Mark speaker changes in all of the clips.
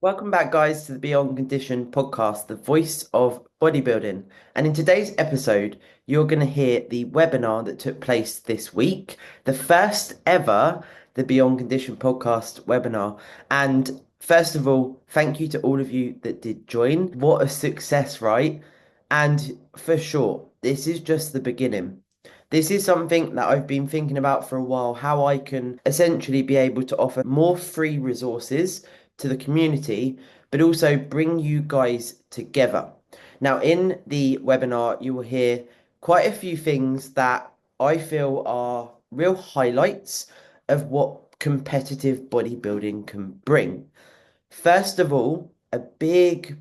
Speaker 1: Welcome back, guys, to the Beyond Condition podcast, the voice of bodybuilding. And in today's episode, you're going to hear the webinar that took place this week, the first ever the Beyond Condition podcast webinar. And first of all, thank you to all of you that did join. What a success, right? And for sure, this is just the beginning. This is something that I've been thinking about for a while, how I can essentially be able to offer more free resources to the community, but also bring you guys together. Now, in the webinar, you will hear quite a few things that I feel are real highlights of what competitive bodybuilding can bring. First of all, a big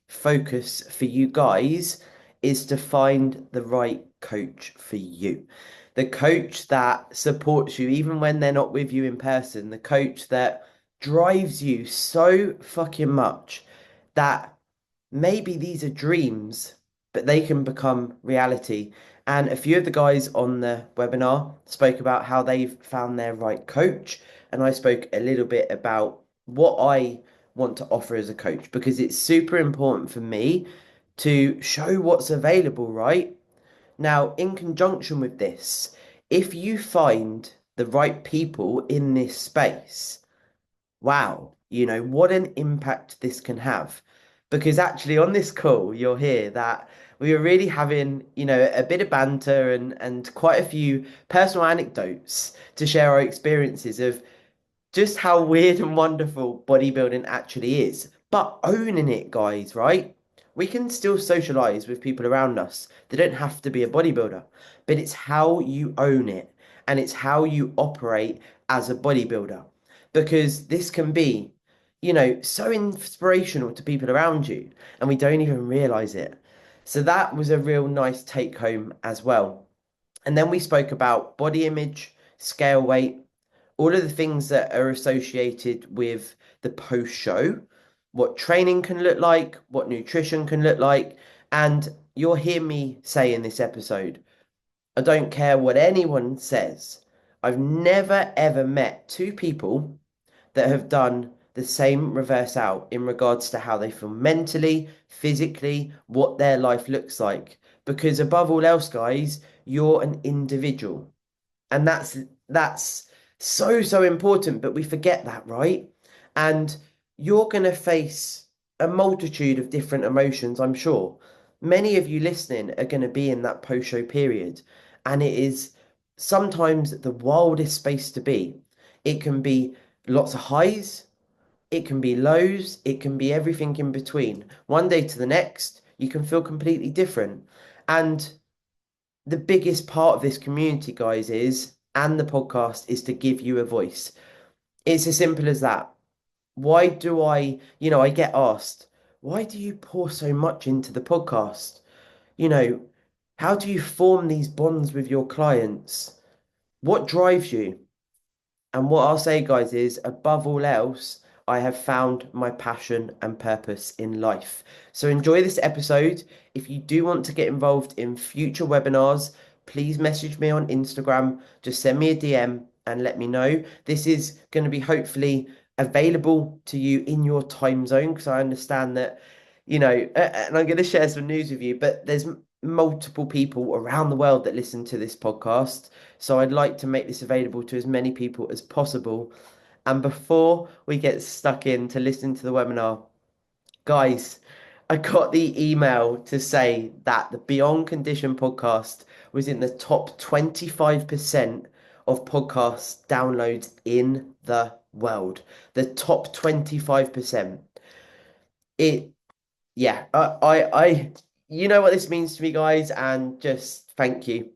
Speaker 1: focus for you guys is to find the right coach for you. The coach that supports you even when they're not with you in person, the coach that drives you so fucking much that maybe these are dreams, but they can become reality. And a few of the guys on the webinar spoke about how they've found their right coach. And I spoke a little bit about what I want to offer as a coach because it's super important for me to show what's available, right? Now, in conjunction with this, if you find the right people in this space, wow, what an impact this can have. Because actually, on this call, you'll hear that we were really having, a bit of banter and quite a few personal anecdotes to share our experiences of just how weird and wonderful bodybuilding actually is. But owning it, guys, right? We can still socialize with people around us. They don't have to be a bodybuilder, but it's how you own it and it's how you operate as a bodybuilder. Because this can be, so inspirational to people around you, and we don't even realize it. So that was a real nice take home as well. And then we spoke about body image, scale weight, all of the things that are associated with the post show, what training can look like, what nutrition can look like. And you'll hear me say in this episode, I don't care what anyone says. I've never ever met two people that have done the same reverse out in regards to how they feel mentally, physically, what their life looks like. Because above all else, guys, you're an individual. And that's so important, but we forget that, right? And you're going to face a multitude of different emotions, I'm sure. Many of you listening are going to be in that post-show period, and it is sometimes the wildest space to be. It can be lots of highs, it can be lows, it can be everything in between. One day to the next, you can feel completely different. And the biggest part of this community, guys, and the podcast is to give you a voice. It's as simple as that. Why do I get asked, why do you pour so much into the podcast? You know, how do you form these bonds with your clients? What drives you? And what I'll say, guys, is above all else, I have found my passion and purpose in life. So enjoy this episode. If you do want to get involved in future webinars, please message me on Instagram. Just send me a DM and let me know. This is going to be hopefully available to you in your time zone because I understand that, and I'm going to share some news with you, but there's multiple people around the world that listen to this podcast. So I'd like to make this available to as many people as possible. And before we get stuck in to listen to the webinar, guys, I got the email to say that the Beyond Condition podcast was in the top 25% of podcast downloads in the world. The top 25%. It yeah, you know what this means to me, guys, and just thank you,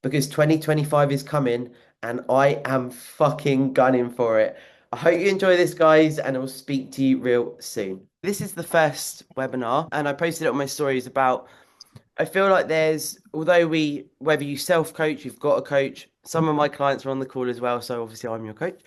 Speaker 1: because 2025 is coming, and I am fucking gunning for it. I hope you enjoy this, guys, and I'll speak to you real soon. This is the first webinar, and I posted it on my stories about. I feel like although whether you self-coach, you've got a coach. Some of my clients are on the call as well, so obviously I'm your coach.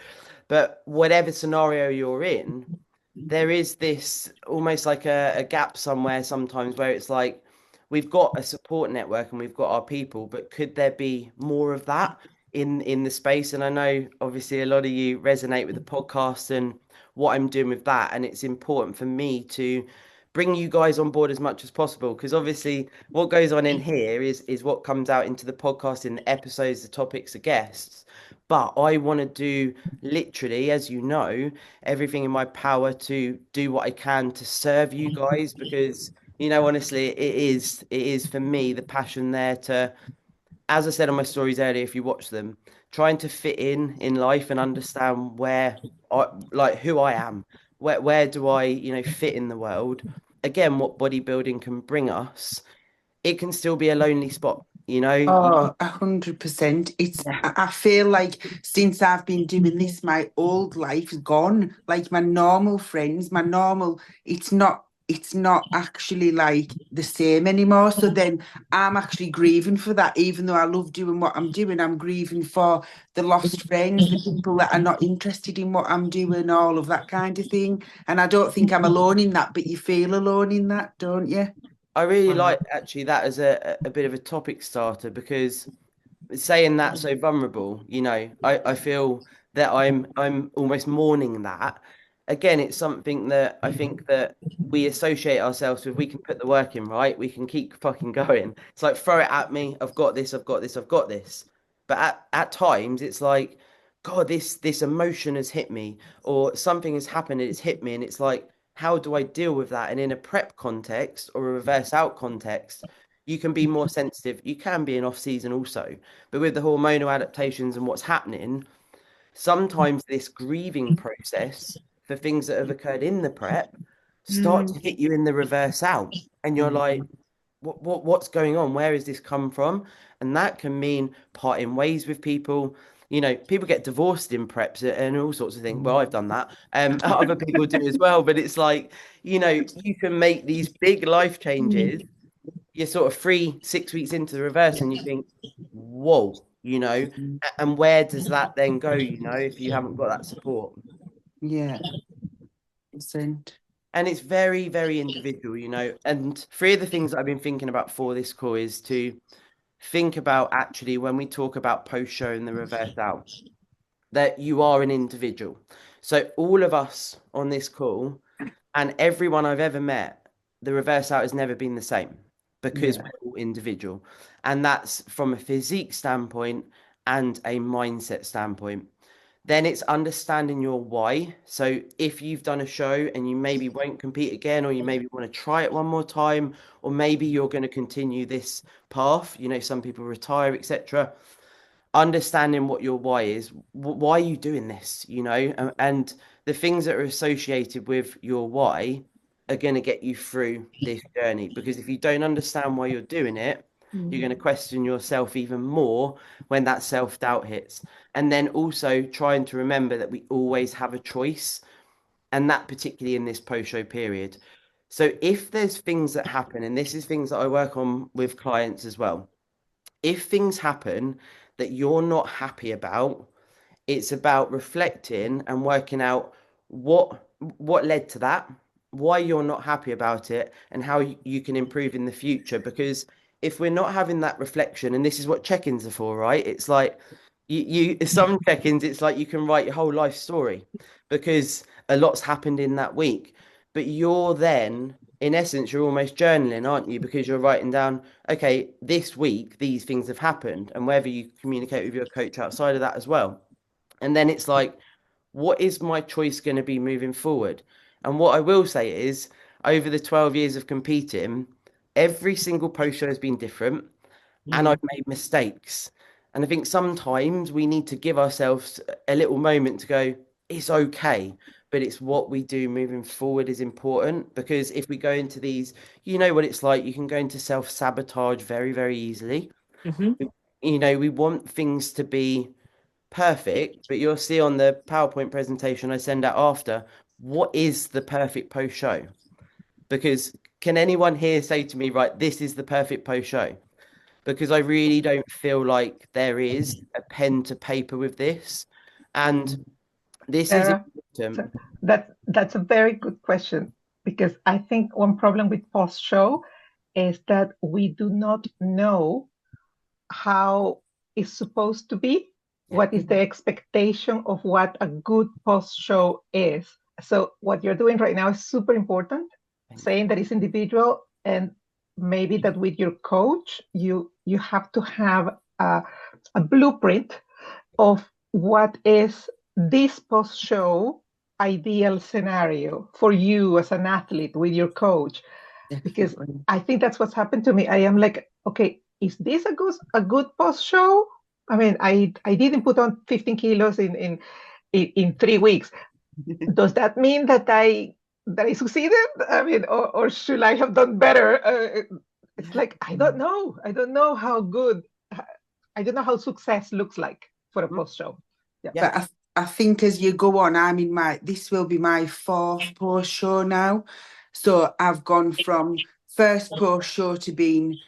Speaker 1: But whatever scenario you're in, there is this almost like a gap somewhere sometimes where it's like we've got a support network and we've got our people, but could there be more of that? in the space, and I know obviously a lot of you resonate with the podcast and what I'm doing with that, and it's important for me to bring you guys on board as much as possible because obviously what goes on in here is what comes out into the podcast in the episodes, the topics, the guests. But I want to do literally, as you know, everything in my power to do what I can to serve you guys because honestly, it is for me the passion there to, as I said on my stories earlier, if you watch them, trying to fit in life and understand where like who I am, where do I, fit in the world. Again, what bodybuilding can bring us, it can still be a lonely spot, you know.
Speaker 2: Oh, 100%.
Speaker 1: Yeah.
Speaker 2: I feel like since I've been doing this, my old life's gone. Like my normal friends, it's not actually like the same anymore. So then I'm actually grieving for that, even though I love doing what I'm doing. I'm grieving for the lost friends, the people that are not interested in what I'm doing, all of that kind of thing. And I don't think I'm alone in that, but you feel alone in that, don't you?
Speaker 1: I really like actually that as a bit of a topic starter because saying that so vulnerable, I feel that I'm almost mourning that. Again, it's something that I think that we associate ourselves with. We can put the work in, right? We can keep fucking going. It's like throw it at me. I've got this, I've got this, I've got this. But at times it's like, God, this emotion has hit me, or something has happened and it's hit me, and it's like, how do I deal with that? And in a prep context or a reverse out context, you can be more sensitive. You can be in off season also. But with the hormonal adaptations and what's happening, sometimes this grieving process for things that have occurred in the prep start
Speaker 2: Mm.
Speaker 1: to hit you in the reverse out. And you're like, what's going on? Where has this come from? And that can mean parting ways with people. People get divorced in preps and all sorts of things. Well, I've done that. Other people do as well. But it's like, you can make these big life changes. You're sort of 3 6 weeks into the reverse and you think, whoa, and where does that then go, if you haven't got that support?
Speaker 2: Yeah, percent.
Speaker 1: And it's very, very individual, and three of the things that I've been thinking about for this call is to think about actually when we talk about post show and the reverse out, that you are an individual. So all of us on this call and everyone I've ever met, the reverse out has never been the same because
Speaker 2: Yeah.
Speaker 1: we're all individual. And that's from a physique standpoint and a mindset standpoint. Then it's understanding your why. So if you've done a show and you maybe won't compete again, or you maybe want to try it one more time, or maybe you're going to continue this path, some people retire, etc. Understanding what your why is, why are you doing this, and the things that are associated with your why are going to get you through this journey. Because if you don't understand why you're doing it, you're going to question yourself even more when that self-doubt hits. And then also trying to remember that we always have a choice, and that particularly in this post-show period. So if there's things that happen, and this is things that I work on with clients as well, if things happen that you're not happy about, it's about reflecting and working out what led to that, why you're not happy about it, and how you can improve in the future. Because if we're not having that reflection, and this is what check-ins are for, right? It's like some check-ins, it's like you can write your whole life story because a lot's happened in that week. But you're then, in essence, you're almost journaling, aren't you? Because you're writing down, okay, this week, these things have happened, and whether you communicate with your coach outside of that as well. And then it's like, what is my choice going to be moving forward? And what I will say is, over the 12 years of competing, every single post show has been different and I've made mistakes. And I think sometimes we need to give ourselves a little moment to go, it's okay. But it's what we do moving forward is important because if we go into these, you know what it's like, you can go into self-sabotage very, very easily.
Speaker 2: Hmm.
Speaker 1: We want things to be perfect, but you'll see on the PowerPoint presentation I send out after, what is the perfect post show? Because can anyone here say to me, right, this is the perfect post show? Because I really don't feel like there is a pen to paper with this. And this is
Speaker 3: Sarah, so
Speaker 1: important.
Speaker 3: that's a very good question because I think one problem with post show is that we do not know how it's supposed to be. what is the expectation of what a good post show is. So what you're doing right now is super important, saying that it's individual, and maybe that with your coach, you have to have a blueprint of what is this post show ideal scenario for you as an athlete with your coach, because I think that's what's happened to me. I am like, okay, is this a good post show? I mean, I didn't put on 15 kilos in 3 weeks. Does that mean that I succeeded? I mean, or should I have done better? It's like I don't know. I don't know how good. I don't know how success looks like for a post show.
Speaker 2: Yeah. But I think as you go on, this will be my 4th post show now. So I've gone from first post show to being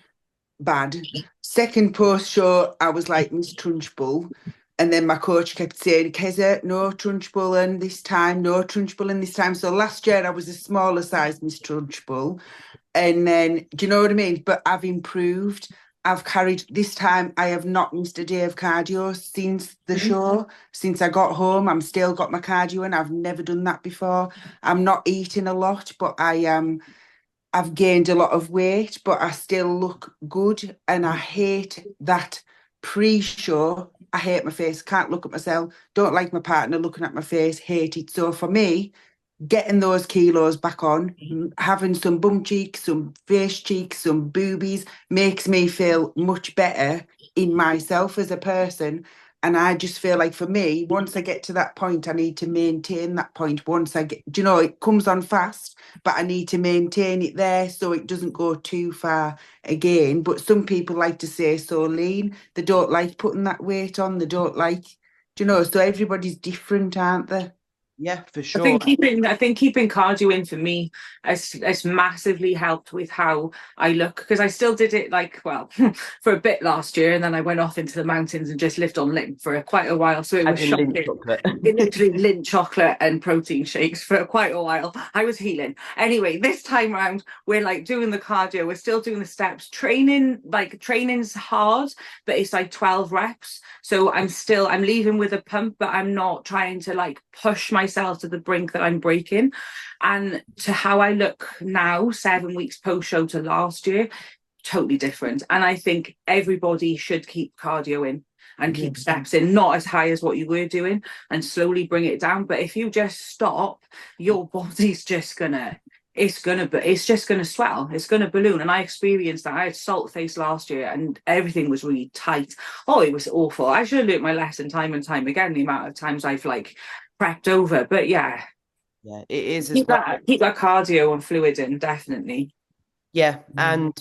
Speaker 2: bad. Second post show, I was like Miss Trunchbull. And then my coach kept saying, Keza, no Trunchbulling this time, no Trunchbulling this time. So last year I was a smaller size Miss Trunchbull. And then, do you know what I mean? But I've improved. I've carried, this time I have not missed a day of cardio since the show. Since I got home, I'm still got my cardio and I've never done that before. I'm not eating a lot, but I've gained a lot of weight, but I still look good. And I hate that pre-show. I hate my face, can't look at myself, don't like my partner looking at my face, hate it. So for me, getting those kilos back on, having some bum cheeks, some face cheeks, some boobies, makes me feel much better in myself as a person. And I just feel like for me, once I get to that point, I need to maintain that point. Once I get, it comes on fast, but I need to maintain it there so it doesn't go too far again. But some people like to say so lean. They don't like putting that weight on. They don't like, so everybody's different, aren't they?
Speaker 1: Yeah, for sure.
Speaker 4: I think keeping cardio in for me has massively helped with how I look, because I still did it for a bit last year, and then I went off into the mountains and just lived on Lindt for quite a while. So it was shocking. Literally Lindt chocolate and protein shakes for quite a while. I was healing. Anyway, this time around, we're like doing the cardio. We're still doing the steps. Training's hard, but it's like 12 reps. So I'm leaving with a pump, but I'm not trying to push myself to the brink that I'm breaking. And to how I look now, 7 weeks post show to last year, totally different. And I think everybody should keep cardio in and keep steps in, not as high as what you were doing, and slowly bring it down. But if you just stop, your body's just gonna it's just gonna swell, it's gonna balloon. And I experienced that. I had salt face last year and everything was really tight. Oh, it was awful. I should have learned my lesson time and time again, the amount of times I've prepped over. But yeah,
Speaker 1: it is
Speaker 4: keep that cardio and fluid in, definitely.
Speaker 1: Yeah, and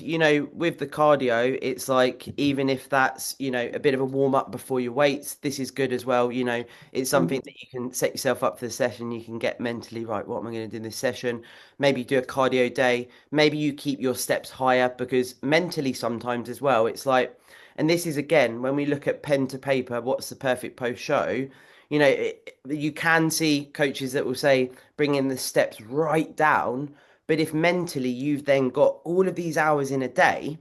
Speaker 1: with the cardio, it's like, even if that's a bit of a warm up before your weights, this is good as well. It's something that you can set yourself up for the session. You can get mentally right, what am I going to do in this session? Maybe do a cardio day. Maybe you keep your steps higher, because mentally sometimes as well, it's like, and this is again when we look at pen to paper, what's the perfect post show? You can see coaches that will say bring in the steps right down. But if mentally you've then got all of these hours in a day,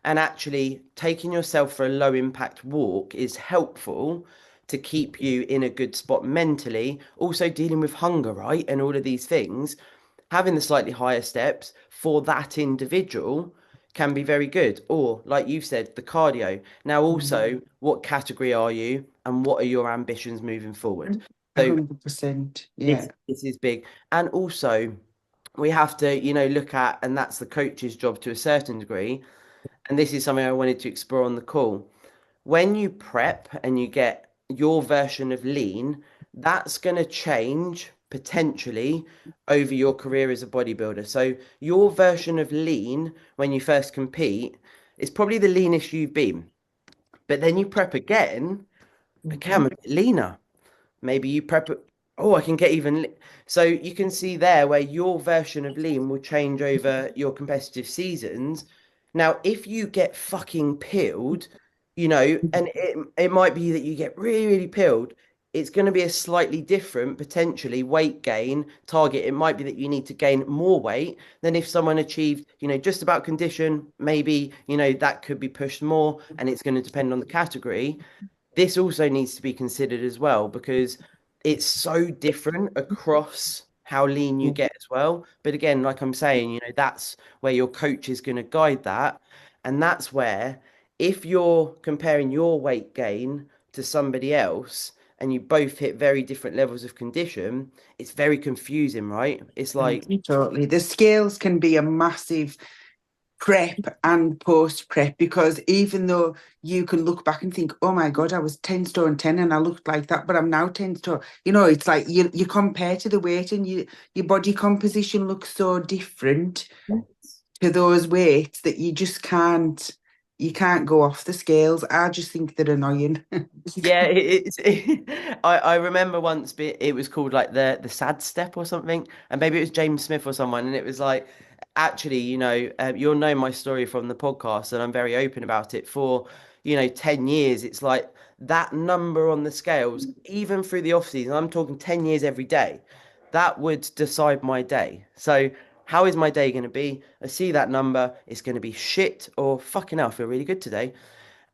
Speaker 1: and actually taking yourself for a low impact walk is helpful to keep you in a good spot mentally, also dealing with hunger, right? And all of these things, having the slightly higher steps for that individual can be very good. Or like you've said, the cardio. Now also, what category are you and what are your ambitions moving forward?
Speaker 2: So 100%. Yeah.
Speaker 1: This is big. And also, we have to, look at, and that's the coach's job to a certain degree. And this is something I wanted to explore on the call. When you prep and you get your version of lean, that's going to change potentially over your career as a bodybuilder. So your version of lean when you first compete is probably the leanest you've been. But then you prep again, okay, I'm a bit leaner. Maybe you prep it. Oh, I can get even. So you can see there where your version of lean will change over your competitive seasons. Now, if you get fucking peeled, and it might be that you get really, really peeled, it's going to be a slightly different, potentially, weight gain target. It might be that you need to gain more weight than if someone achieved, just about condition. Maybe, that could be pushed more, and it's going to depend on the category. this also needs to be considered as well because it's so different across how lean you get as well. But again, like I'm saying, that's where your coach is going to guide that. And that's where, if you're comparing your weight gain to somebody else and you both hit very different levels of condition, it's very confusing, right? It's like,
Speaker 2: Totally. The scales can be a massive prep and post prep, because even though you can look back and think, oh my God, I was 10 stone 10 and I looked like that, but I'm now 10 stone. It's like you compare to the weight and your body composition looks so different to those weights that you can't go off the scales. I just think they're annoying.
Speaker 1: yeah, I remember once it was called like the sad step or something, and maybe it was James Smith or someone, and it was like, actually, you'll know my story from the podcast, and I'm very open about it. For 10 years, it's like that number on the scales, even through the off season. I'm talking 10 years every day. That would decide my day. So how is my day going to be? I see that number, it's going to be shit or fucking hell, I feel really good today.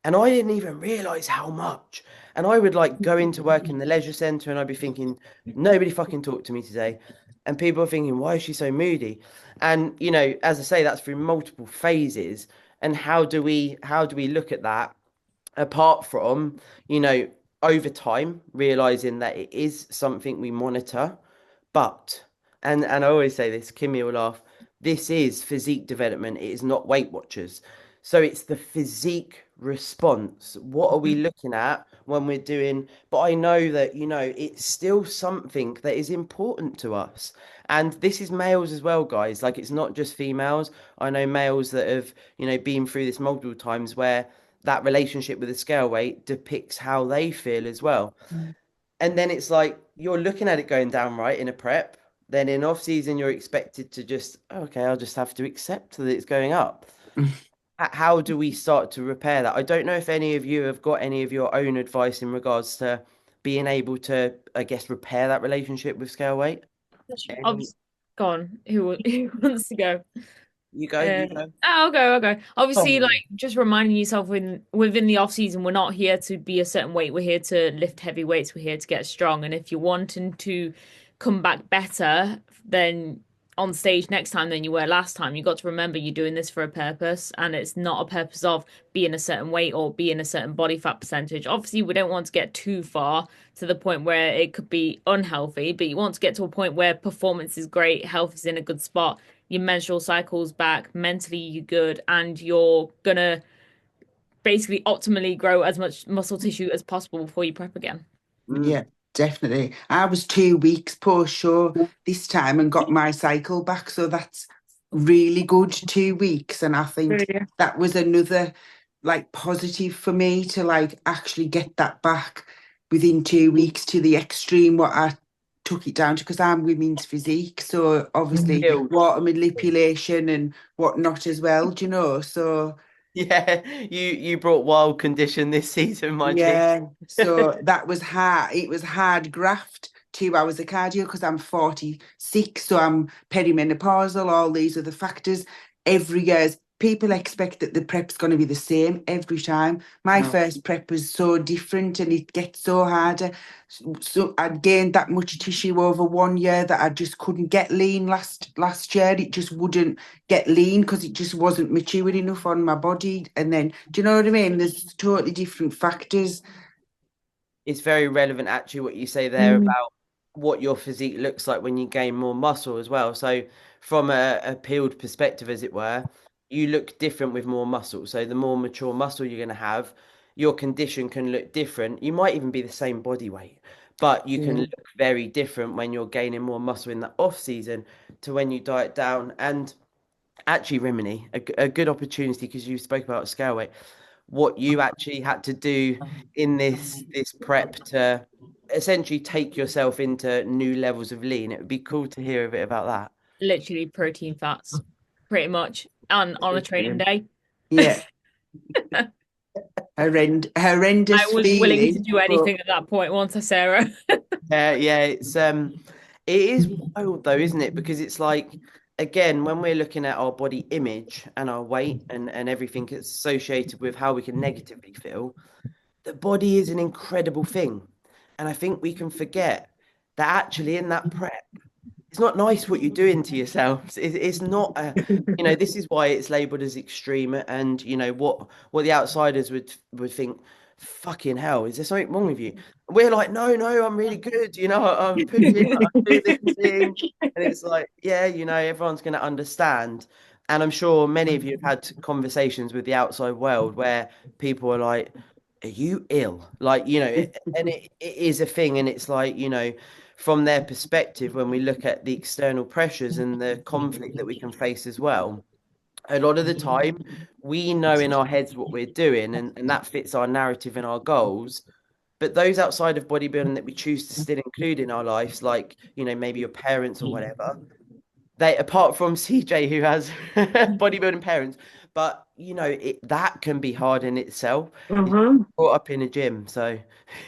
Speaker 1: And I didn't even realize how much. And I would like go into work in the leisure centre and I'd be thinking, nobody fucking talked to me today. And people are thinking, why is she so moody? And as I say, that's through multiple phases. And how do we look at that apart from, over time, realizing that it is something we monitor, but and I always say this, Kimmy will laugh, this is physique development, it is not Weight Watchers. So it's the physique response. What are we looking at when we're doing? But I know that, it's still something that is important to us. And this is males as well, guys. Like, it's not just females. I know males that have, been through this multiple times where that relationship with the scale weight depicts how they feel as well. And then it's like you're looking at it going down right in a prep. Then in off season, you're expected to just, "Oh, okay, I'll just have to accept that it's going up." How do we start to repair that? I don't know if any of you have got any of your own advice in regards to being able to, I guess, repair that relationship with scale weight.
Speaker 5: I've gone. Who wants to go?
Speaker 1: You go, you go.
Speaker 5: I'll go. Obviously,
Speaker 1: Oh.
Speaker 5: like just reminding yourself within the off season, we're not here to be a certain weight. We're here to lift heavy weights. We're here to get strong. And if you're wanting to come back better, then on stage next time than you were last time, you got to remember you're doing this for a purpose, and it's not a purpose of being a certain weight or being a certain body fat percentage. Obviously, we don't want to get too far to the point where it could be unhealthy, but you want to get to a point where performance is great, health is in a good spot, your menstrual cycle's back, mentally you're good, and you're gonna basically optimally grow as much muscle tissue as possible before you prep again.
Speaker 2: Yeah, definitely. I was 2 weeks post show this time and got my cycle back, so that's really good. 2 weeks, and I think that was another like positive for me to like actually get that back within 2 weeks to the extreme what I took it down to, because I'm women's physique, so obviously water manipulation and whatnot as well, so
Speaker 1: Yeah, you brought wild condition this season, my G.
Speaker 2: so that was hard. It was hard graft. 2 hours of cardio because I'm 46, so I'm perimenopausal, all these other factors. Every year, people expect that the prep's going to be the same every time. My first prep was so different and it gets so harder. So I'd gained that much tissue over 1 year that I just couldn't get lean last year. It just wouldn't get lean because it just wasn't mature enough on my body. And then, do you know what I mean? There's totally different factors.
Speaker 1: It's very relevant, actually, what you say there about what your physique looks like when you gain more muscle as well. So from a peeled perspective, as it were, you look different with more muscle. So the more mature muscle you're going to have, your condition can look different. You might even be the same body weight, but you can look very different when you're gaining more muscle in the off season to when you diet down. And actually, Rimini, a good opportunity, because you spoke about scale weight, what you actually had to do in this prep to essentially take yourself into new levels of lean. It would be cool to hear a bit about that.
Speaker 5: Literally protein fats, pretty much, on a training day.
Speaker 2: Yeah. Horrendous
Speaker 5: I was willing to
Speaker 2: feeling,
Speaker 5: do anything at that point, once I Sarah.
Speaker 1: Yeah, it is wild though, isn't it? Because it's like, again, when we're looking at our body image and our weight and everything it's associated with how we can negatively feel, the body is an incredible thing. And I think we can forget that actually in that prep, it's not nice what you're doing to yourselves. It's not a, this is why it's labeled as extreme. And what the outsiders would think, fucking hell, is there something wrong with you? We're like, no, I'm really good. I'm pushing, I do this thing. And it's like, yeah, everyone's going to understand. And I'm sure many of you have had conversations with the outside world where people are like, are you ill? Like, and it is a thing. And it's like, from their perspective, when we look at the external pressures and the conflict that we can face as well, a lot of the time we know in our heads what we're doing, and that fits our narrative and our goals. But those outside of bodybuilding that we choose to still include in our lives, like, maybe your parents or whatever, they, apart from CJ who has bodybuilding parents, but that can be hard in itself. It's
Speaker 4: Mhm.
Speaker 1: brought up in a gym, so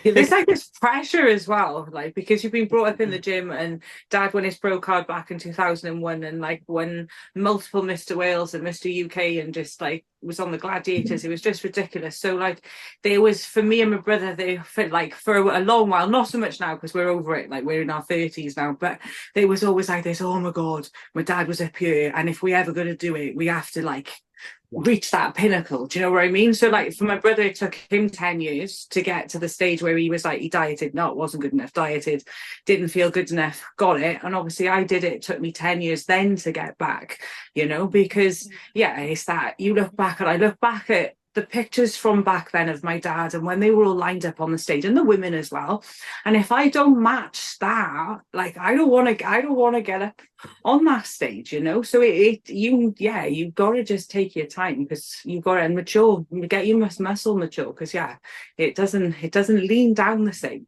Speaker 4: Yeah, there's like this pressure as well, like because you've been brought up in the gym, and Dad won his pro card back in 2001, and like won multiple Mr. Wales and Mr. UK, and just like was on the Gladiators. It was just ridiculous. So like there was, for me and my brother, they felt like for a long while, not so much now because we're over it, like we're in our 30s now, but there was always like this, oh my God, my dad was up here, and if we ever going to do it, we have to like reach that pinnacle. Do you know what I mean? So like for my brother, it took him 10 years to get to the stage where he was like, he dieted, no, it wasn't good enough, dieted, didn't feel good enough, got it. And obviously I did it. It took me 10 years then to get back, because yeah, it's that you look back, and I look back at the pictures from back then of my dad and when they were all lined up on the stage, and the women as well. And if I don't match that, like I don't want to get up on that stage, So you gotta just take your time, because you gotta mature, get your muscle mature, because it doesn't lean down the same.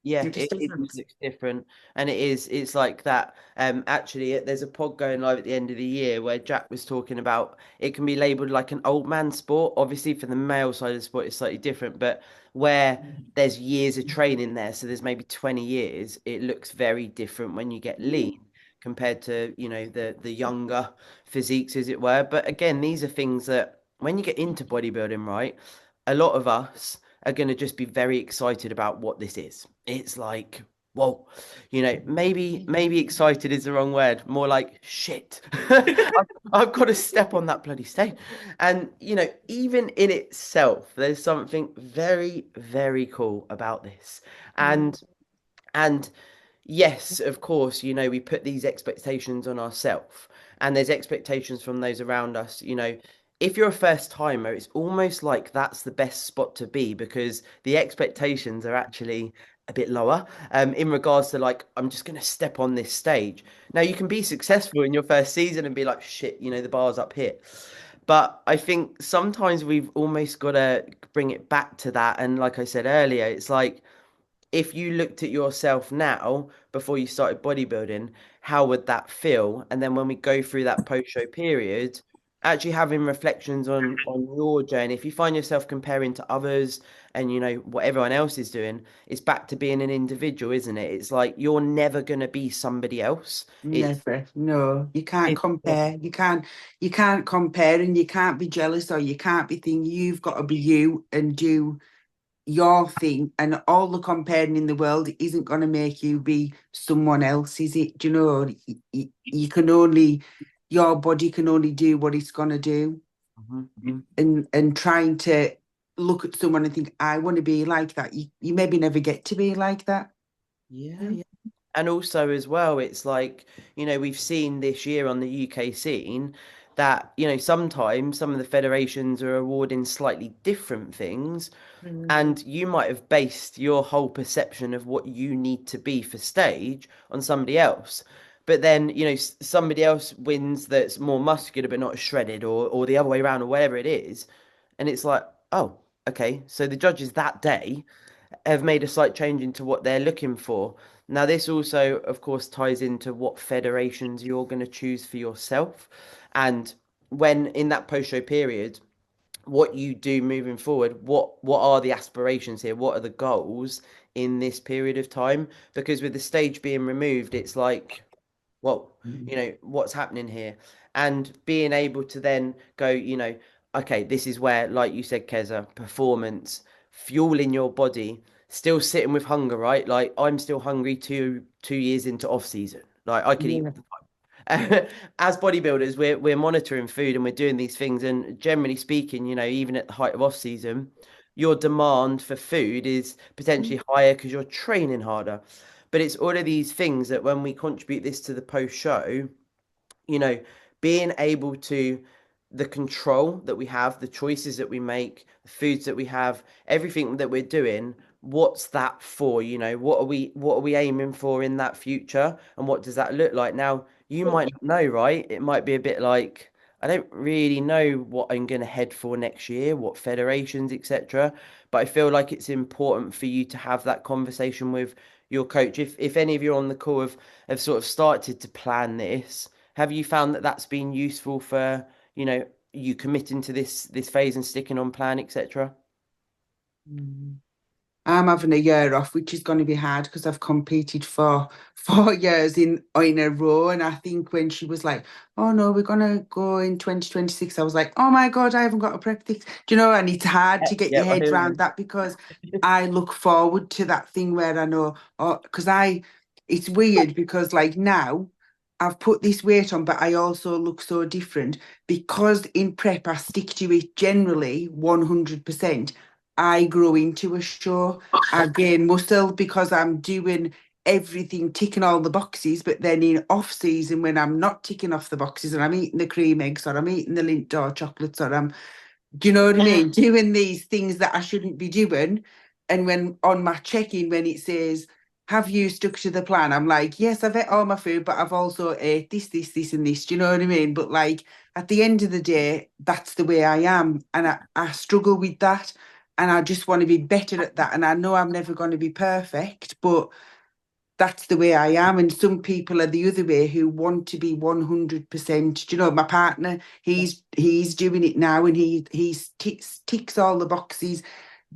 Speaker 1: yeah,
Speaker 4: It just
Speaker 1: it
Speaker 4: doesn't.
Speaker 1: looks different, and it's like that. Actually, there's a pod going live at the end of the year where Jack was talking about it can be labeled like an old man sport. Obviously, for the male side of the sport, it's slightly different, but where there's years of training there, so there's maybe 20 years, it looks very different when you get lean compared to the younger physiques, as it were. But again, these are things that when you get into bodybuilding, right, a lot of us are going to just be very excited about what this is. It's like, whoa, maybe excited is the wrong word. More like shit. I've got to step on that bloody stage. And even in itself, there's something very, very cool about this. And yes, of course, we put these expectations on ourselves, and there's expectations from those around us. If you're a first timer, it's almost like that's the best spot to be, because the expectations are actually a bit lower in regards to, like, I'm just going to step on this stage. Now, you can be successful in your first season and be like, shit, the bar's up here. But I think sometimes we've almost got to bring it back to that. And like I said earlier, it's like, if you looked at yourself now before you started bodybuilding, how would that feel? And then when we go through that post-show period, actually having reflections on your journey, if you find yourself comparing to others and what everyone else is doing, it's back to being an individual, isn't it? It's like you're never going to be somebody else.
Speaker 2: Never. No, you can't compare. You can't compare, and you can't be jealous, or you can't be thinking. You've got to be you and do your thing, and all the comparing in the world isn't going to make you be someone else, is it? Do you know, you can only, your body can only do what it's going to do. And trying to look at someone and think, I want to be like that, you maybe never get to be like that.
Speaker 1: Yeah. And also as well, it's like, we've seen this year on the UK scene that, sometimes some of the federations are awarding slightly different things. And you might have based your whole perception of what you need to be for stage on somebody else. But then, somebody else wins that's more muscular but not as shredded, or the other way around, or whatever it is. And it's like, oh, okay. So the judges that day have made a slight change into what they're looking for. Now, this also, of course, ties into what federations you're going to choose for yourself. And when in that post-show period, what you do moving forward, what are the aspirations here? What are the goals in this period of time? Because with the stage being removed, it's like, well, what's happening here? And being able to then go, okay, this is where, like you said, Keza, performance, fueling your body, still sitting with hunger, right? Like I'm still hungry 2 years into off season. Like I could eat
Speaker 2: Yeah.
Speaker 1: as bodybuilders, we're monitoring food and we're doing these things. And generally speaking, even at the height of off season, your demand for food is potentially higher because you're training harder. But it's all of these things that when we contribute this to the post show, you know, being able to the control that we have, the choices that we make, the foods that we have, everything that we're doing, what's that for? What are we aiming for in that future? And what does that look like? Now, you might not know, right? It might be a bit like, I don't really know what I'm going to head for next year, what federations, etc. But I feel like it's important for you to have that conversation with your coach. If any of you on the call have sort of started to plan this, have you found that that's been useful for, you committing to this phase and sticking on plan, etc.?
Speaker 2: Mm. I'm having a year off, which is going to be hard because I've competed for 4 years in a row. And I think when she was like, "Oh no, we're gonna go in 2026," I was like, "Oh my God, I haven't got a prep this." Do you know? And it's hard to get
Speaker 1: Yeah,
Speaker 2: your
Speaker 1: I
Speaker 2: head
Speaker 1: hear
Speaker 2: around
Speaker 1: you.
Speaker 2: that because I look forward to that thing where I know, oh, because it's weird because like now I've put this weight on, but I also look so different because in prep I stick to it generally 100%. I grow into a show. I gain muscle because I'm doing everything, ticking all the boxes. But then in off season, when I'm not ticking off the boxes and I'm eating the cream eggs or I'm eating the Lindt or chocolates or do you know what I mean? Doing these things that I shouldn't be doing. And when on my check-in, when it says, "Have you stuck to the plan?" I'm like, "Yes, I've ate all my food, but I've also ate this, and this." Do you know what I mean? But like at the end of the day, that's the way I am. And I struggle with that. And I just want to be better at that. And I know I'm never going to be perfect, but that's the way I am. And some people are the other way who want to be 100%. Do you know, my partner, he's doing it now and he's ticks all the boxes,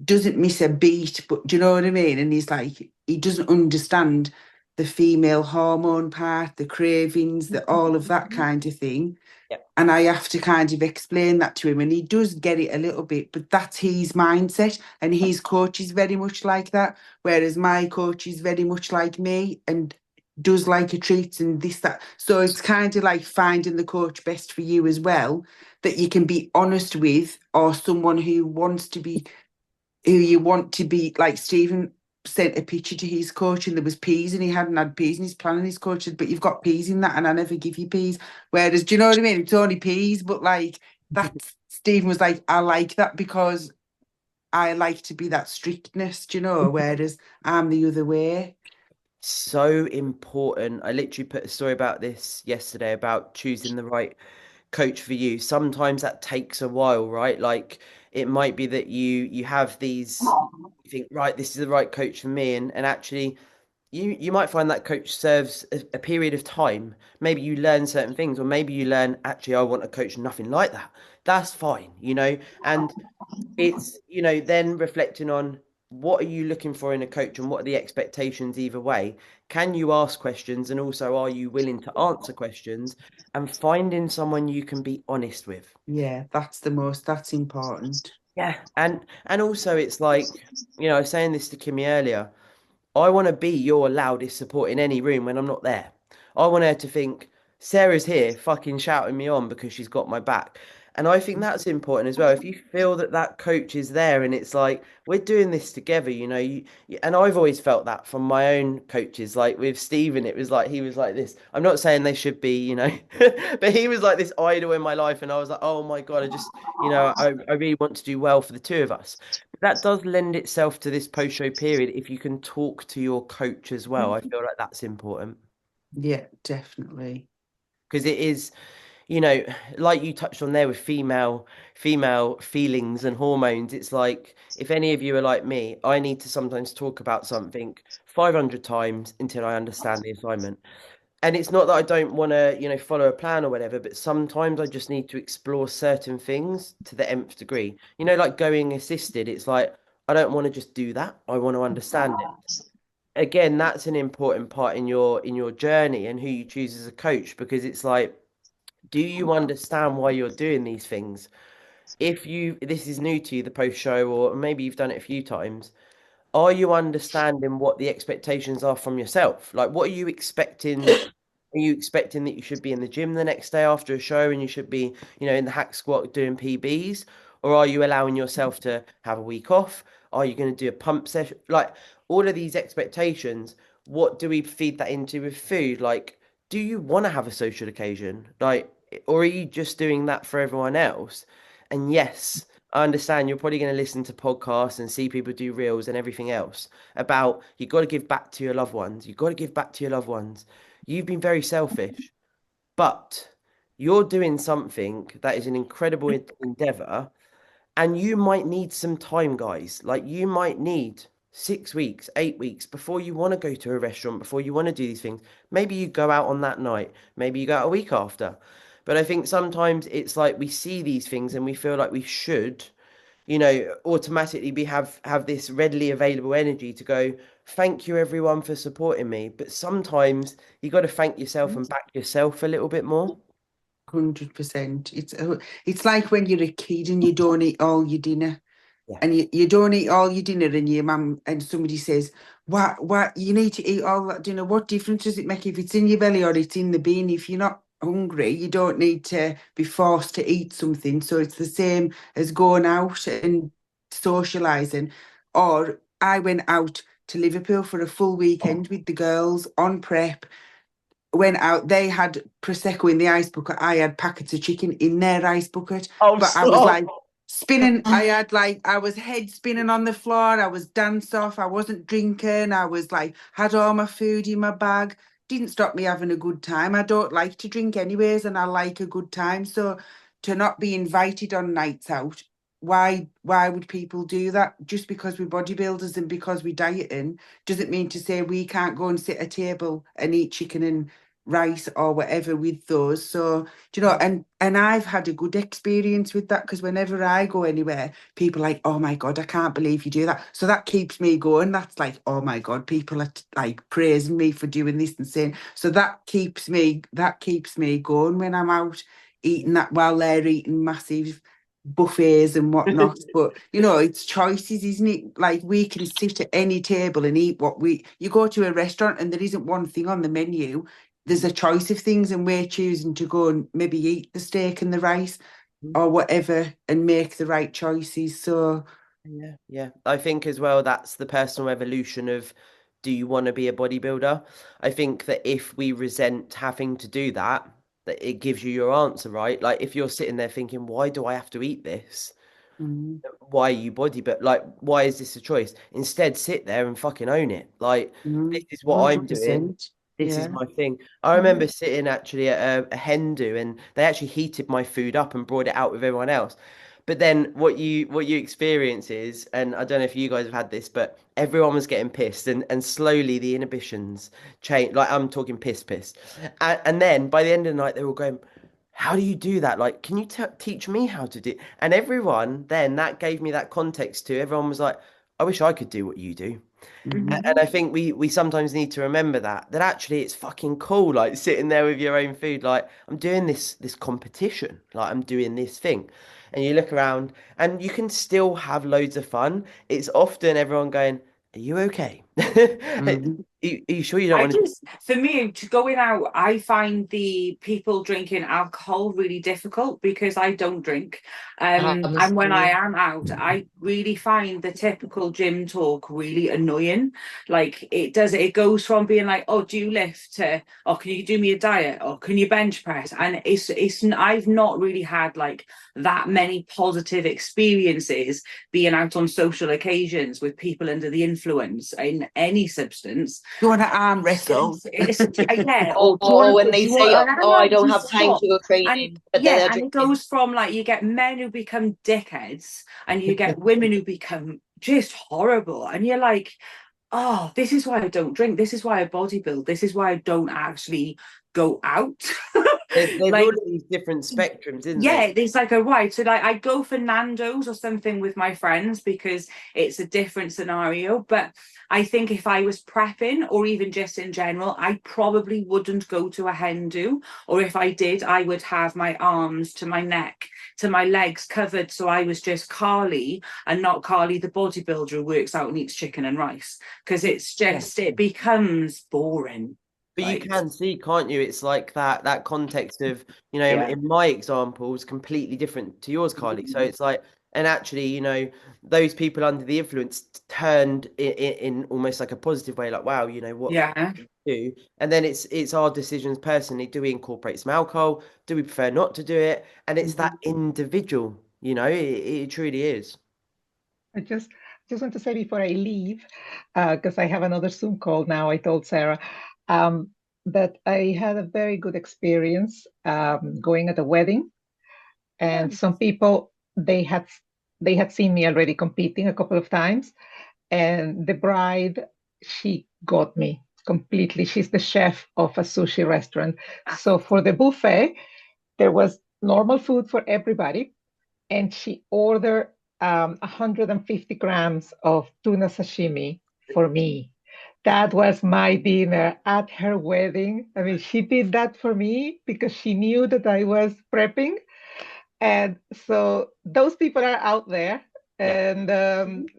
Speaker 2: doesn't miss a beat, but do you know what I mean? And he's like, he doesn't understand the female hormone part, the cravings, the all of that kind of thing.
Speaker 1: Yep.
Speaker 2: And I have to kind of explain that to him, and he does get it a little bit, but that's his mindset. And his coach is very much like that, whereas my coach is very much like me and does like a treat and this, that. So it's kind of like finding the coach best for you as well, that you can be honest with, or someone who wants to be, who you want to be. Like Stephen sent a picture to his coach and there was peas and he hadn't had peas and he's planning. His coach said, "But you've got peas in that and I never give you peas." Whereas, do you know what I mean? It's only peas, but like that's Stephen was like, "I like that because I like to be that strictness," do you know, whereas I'm the other way.
Speaker 1: So important. I literally put a story about this yesterday about choosing the right coach for you. Sometimes that takes a while, right? Like it might be that you have these, you think, right, this is the right coach for me, and actually you might find that coach serves a period of time. Maybe you learn certain things, or maybe you learn, actually, I want a coach nothing like that. That's fine. And it's, then reflecting on what are you looking for in a coach and what are the expectations either way. Can you ask questions, and also are you willing to answer questions, and finding someone you can be honest with.
Speaker 2: Yeah, that's important.
Speaker 1: Yeah. And also it's like, I was saying this to Kimmy earlier. I want to be your loudest support in any room when I'm not there. I want her to think Sarah's here fucking shouting me on because she's got my back. And I think that's important as well. If you feel that that coach is there and it's like, we're doing this together, and I've always felt that from my own coaches. Like with Stephen, it was like, he was like this. I'm not saying they should be, but he was like this idol in my life. And I was like, oh my God, I really want to do well for the two of us. That does lend itself to this post-show period. If you can talk to your coach as well, I feel like that's important
Speaker 2: Yeah, definitely.
Speaker 1: because it is, like you touched on there with female feelings and hormones. It's like if any of you are like me, I need to sometimes talk about something 500 times until I understand the assignment. And it's not that I don't want to, follow a plan or whatever, but sometimes I just need to explore certain things to the nth degree. Like going assisted, it's like I don't want to just do that. I want to understand it. Again, that's an important part in your journey and who you choose as a coach, because it's like, do you understand why you're doing these things? if this is new to you, the post show, or maybe you've done it a few times, are you understanding what the expectations are from yourself? Like, what are you expecting? Are you expecting that you should be in the gym the next day after a show and you should be, in the hack squat doing PBs? Or are you allowing yourself to have a week off? Are you going to do a pump session? Like, all of these expectations, what do we feed that into with food? Like, do you want to have a social occasion? Like, or are you just doing that for everyone else? And yes, I understand you're probably going to listen to podcasts and see people do reels and everything else about you got to give back to your loved ones. You got to give back to your loved ones. You've been very selfish, but you're doing something that is an incredible endeavor, and you might need some time, guys. Like, you might need 6 weeks, 8 weeks before you want to go to a restaurant, before you want to do these things. Maybe you go out on that night, maybe you go out a week after. But I think sometimes it's like we see these things and we feel like we should, automatically have this readily available energy to go, thank you everyone for supporting me. But sometimes you got to thank yourself and back yourself a little bit more.
Speaker 2: 100%. It's like when you're a kid and you don't eat all your dinner.
Speaker 1: Yeah.
Speaker 2: And you don't eat all your dinner, and your mum and somebody says, what you need to eat all that dinner. What difference does it make if it's in your belly or it's in the bin? If you're not hungry, you don't need to be forced to eat something. So it's the same as going out and socializing. Or I went out to Liverpool for a full weekend with the girls on prep. Went out, they had Prosecco in the ice bucket. I had packets of chicken in their ice bucket.
Speaker 1: Oh,
Speaker 2: but I was like spinning. I was head spinning on the floor. I was dance off. I wasn't drinking. I was like, had all my food in my bag. Didn't stop me having a good time. I don't like to drink anyways, and I like a good time. So to not be invited on nights out, why would people do that? Just because we're bodybuilders and because we're dieting doesn't mean to say we can't go and sit at a table and eat chicken and rice or whatever with those. So and I've had a good experience with that, because whenever I go anywhere, people are like, oh my God, I can't believe you do that. So that keeps me going. That's like, oh my God, people are like praising me for doing this and saying. So that keeps me going when I'm out eating that while they're eating massive buffets and whatnot. But it's choices, isn't it? Like, we can sit at any table and eat you go to a restaurant and there isn't one thing on the menu. There's a choice of things, and we're choosing to go and maybe eat the steak and the rice or whatever and make the right choices. So
Speaker 1: yeah, I think as well that's the personal evolution of, do you want to be a bodybuilder? I think that if we resent having to do that it gives you your answer, right? Like, if you're sitting there thinking, why do I have to eat this? Why are you like, why is this a choice? Instead, sit there and fucking own it. Like, this is what I'm doing. This is my thing. I remember sitting actually at a hen do, and they actually heated my food up and brought it out with everyone else. But then what you experience is, and I don't know if you guys have had this, but everyone was getting pissed, and slowly the inhibitions change. Like, I'm talking piss. And then by the end of the night, they were going, how do you do that? Like, can you teach me how to do? And everyone then, that gave me that context to, everyone was like, I wish I could do what you do. And I think we sometimes need to remember that actually it's fucking cool, like sitting there with your own food, like, I'm doing this competition, like I'm doing this thing. And you look around and you can still have loads of fun. It's often everyone going, are you okay? Are you sure you don't want to?
Speaker 4: For me, to going out, I find the people drinking alcohol really difficult because I don't drink. And when I am out, I really find the typical gym talk really annoying. Like, it goes from being like, oh, do you lift, to, oh, can you do me a diet, or can you bench press? And I've not really had like that many positive experiences being out on social occasions with people under the influence in any substance.
Speaker 2: You want to arm wrestle?
Speaker 4: Yeah.
Speaker 6: Or when they say, oh, I don't have time to go training.
Speaker 4: And it goes from like, you get men who become dickheads and you get women who become just horrible. And you're like, oh, this is why I don't drink. This is why I bodybuild. This is why I don't actually go out.
Speaker 1: There's
Speaker 4: Like,
Speaker 1: all of these different spectrums, isn't
Speaker 4: yeah,
Speaker 1: there?
Speaker 4: it's like a right. So like I go for Nando's or something with my friends because it's a different scenario. But I think if I was prepping or even just in general, I probably wouldn't go to a hen do. Or if I did, I would have my arms to my neck, to my legs covered. So I was just Carly and not Carly the bodybuilder who works out and eats chicken and rice. Because it's just, it becomes boring.
Speaker 1: But you
Speaker 4: Like,
Speaker 1: can see, can't you? It's like that context of,
Speaker 4: yeah.
Speaker 1: in my example is completely different to yours, Carly. So it's like, and actually, those people under the influence turned in almost like a positive way, like, wow, what
Speaker 4: Yeah.
Speaker 1: do. And then it's our decisions personally. Do we incorporate some alcohol? Do we prefer not to do it? And it's that individual, it truly is.
Speaker 3: I just want to say before I leave, because I have another Zoom call now, I told Sarah, that I had a very good experience going at a wedding. And some people, they had seen me already competing a couple of times. And the bride, she got me completely. She's the chef of a sushi restaurant. So for the buffet, there was normal food for everybody. And she ordered 150 grams of tuna sashimi for me. That was my dinner at her wedding. I mean, she did that for me because she knew that I was prepping. And so those people are out there.
Speaker 1: Yeah.
Speaker 3: And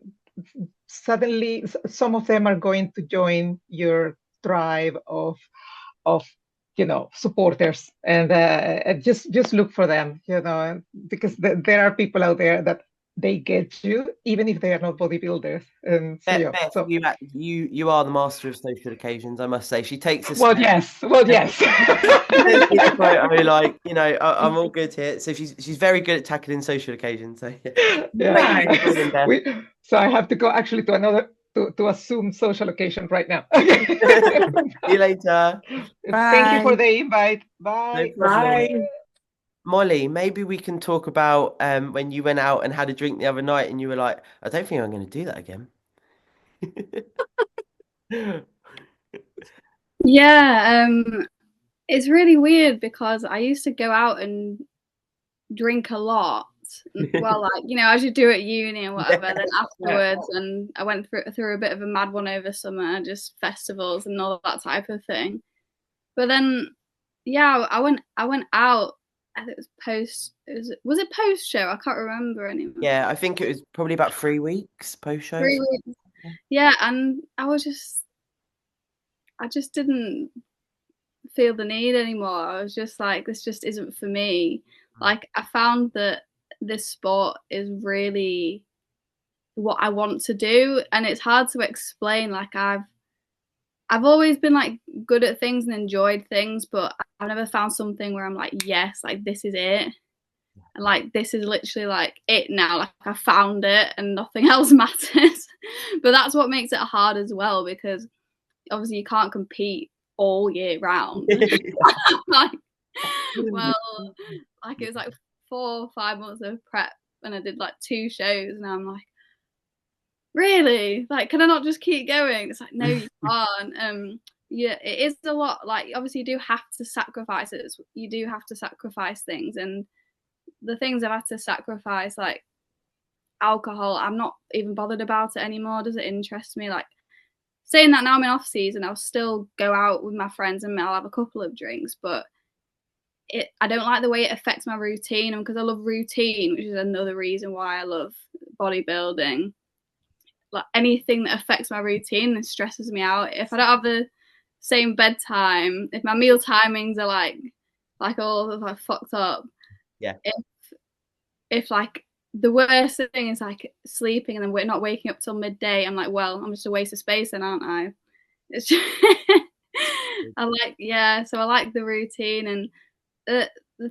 Speaker 3: suddenly, some of them are going to join your tribe of supporters, and just look for them, because there are people out there that they get you even if they are not bodybuilders. And so yeah,
Speaker 1: Beth,
Speaker 3: so
Speaker 1: you are the master of social occasions, I must say. She takes us.
Speaker 3: well, yes.
Speaker 1: It's quite, I mean, like, I'm all good here. So she's very good at tackling social occasions. So yeah.
Speaker 3: Yeah.
Speaker 1: Thank you for joining, Beth.
Speaker 3: So I have to go actually to another to assume social occasion right now.
Speaker 1: See you later.
Speaker 3: Thank you for
Speaker 2: Bye.
Speaker 3: the invite.
Speaker 1: No
Speaker 3: Bye.
Speaker 1: problem.
Speaker 4: Bye.
Speaker 1: Molly, maybe we can talk about when you went out and had a drink the other night and you were like, I don't think I'm going to do that again.
Speaker 7: Yeah, it's really weird because I used to go out and drink a lot. Well, like, as you do at uni and whatever, then afterwards, and I went through a bit of a mad one over summer, just festivals and all that type of thing. But then, yeah, I went out. I think it was it post show? I can't remember anymore.
Speaker 1: Yeah, I think it was probably about 3 weeks post show.
Speaker 7: 3 weeks. Yeah, and I just didn't feel the need anymore. I was just like, this just isn't for me. Like, I found that this sport is really what I want to do, and it's hard to explain. Like, I've always been like good at things and enjoyed things, but I've never found something where I'm like, yes, like this is it. And like this is literally like it now. Like, I found it and nothing else matters. But that's what makes it hard as well, because obviously you can't compete all year round. Like, well, like it was like 4 or 5 months of prep and I did like 2 shows, and I'm like, really? Like, can I not just keep going? It's like, no, you can't. Yeah, it is a lot. Like, obviously you do have to sacrifice it. You do have to sacrifice things, and the things I've had to sacrifice, like alcohol, I'm not even bothered about it anymore. Does it interest me? Like, saying that, now I'm in off season, I'll still go out with my friends and I'll have a couple of drinks, but I don't like the way it affects my routine. And because I love routine, which is another reason why I love bodybuilding, like anything that affects my routine, this stresses me out. If I don't have the same bedtime, if my meal timings are like all like fucked up,
Speaker 1: yeah.
Speaker 7: If like the worst thing is like sleeping and then we're not waking up till midday, I'm like, well, I'm just a waste of space then, aren't I? It's just so I like the routine, and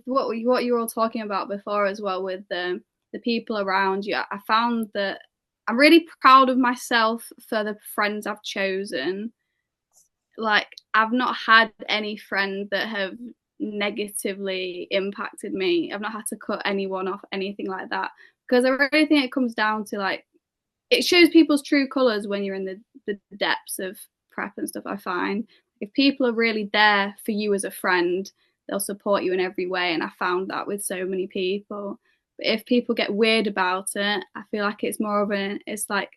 Speaker 7: what you were all talking about before as well with the people around you. I found that I'm really proud of myself for the friends I've chosen. Like, I've not had any friends that have negatively impacted me. I've not had to cut anyone off, anything like that, because I really think it comes down to, like, it shows people's true colours when you're in the depths of prep and stuff. I find if people are really there for you as a friend, they'll support you in every way. And I found that with so many people. But if people get weird about it, I feel like it's more of it's like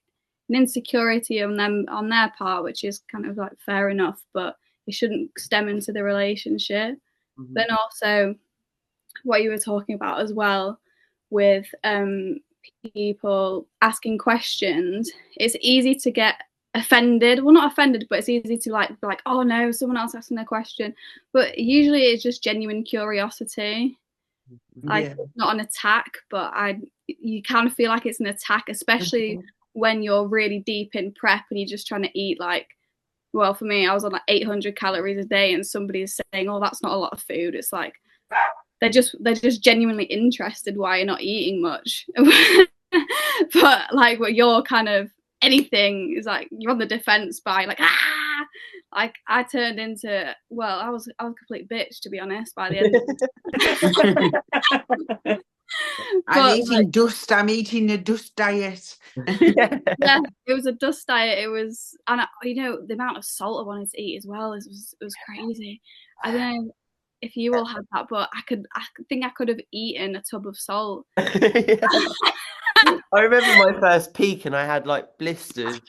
Speaker 7: an insecurity on them, on their part, which is kind of like fair enough, but it shouldn't stem into the relationship. Then also what you were talking about as well with people asking questions, it's easy to get offended. Well, not offended, but it's easy to like, oh no, someone else asking a question. But usually it's just genuine curiosity. Like, it's not an attack, but you kind of feel like it's an attack, especially when you're really deep in prep and you're just trying to eat like, well, for me, I was on like 800 calories a day, and somebody's saying, oh, that's not a lot of food. It's like they're just genuinely interested why you're not eating much. But like what you're kind of anything is like you're on the defense by like like I turned into, well, I was a complete bitch, to be honest, by the end.
Speaker 2: I'm eating dust. I'm eating a dust diet.
Speaker 7: Yeah, it was a dust diet. It was, and the amount of salt I wanted to eat as well was crazy. I don't know if you all had that, but I think I could have eaten a tub of salt.
Speaker 1: I remember my first peak, and I had like blisters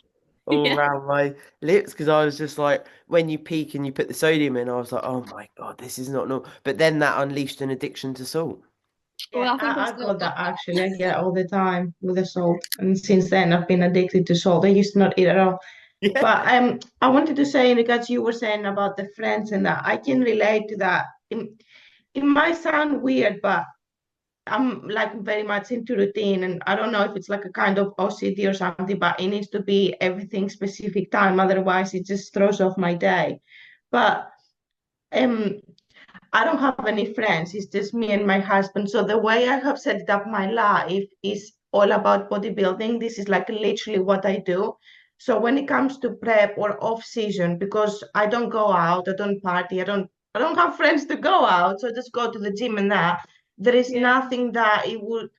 Speaker 1: all around my lips because I was just like, when you peak and you put the sodium in, I was like, oh my God, this is not normal. But then that unleashed an addiction to salt.
Speaker 8: Yeah, I got that actually. I get all the time with the salt, and since then I've been addicted to salt. I used to not eat at all.
Speaker 1: Yeah.
Speaker 8: But I wanted to say, because you were saying about the friends and that, I can relate to that. It might sound weird, but I'm like very much into routine, and I don't know if it's like a kind of OCD or something, but it needs to be everything specific time, otherwise it just throws off my day. But I don't have any friends, it's just me and my husband. So the way I have set up my life is all about bodybuilding. This is like literally what I do. So when it comes to prep or off season, because I don't go out, I don't party, I don't have friends to go out, so I just go to the gym and that. There is nothing that it would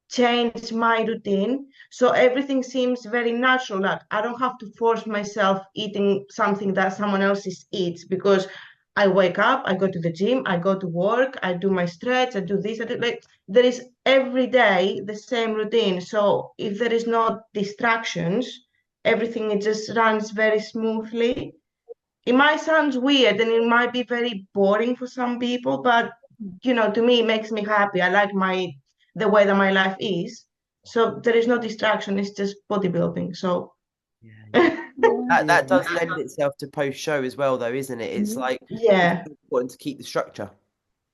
Speaker 8: change my routine. So everything seems very natural. Like I don't have to force myself eating something that someone else eats, because I wake up, I go to the gym, I go to work, I do my stretch, I do this, like there is every day the same routine. So if there is no distractions, everything it just runs very smoothly. It might sound weird and it might be very boring for some people, but to me it makes me happy. I like the way that my life is. So there is no distraction, it's just bodybuilding. So
Speaker 1: that does lend itself to post show as well, though, isn't it? It's like it's important to keep the structure.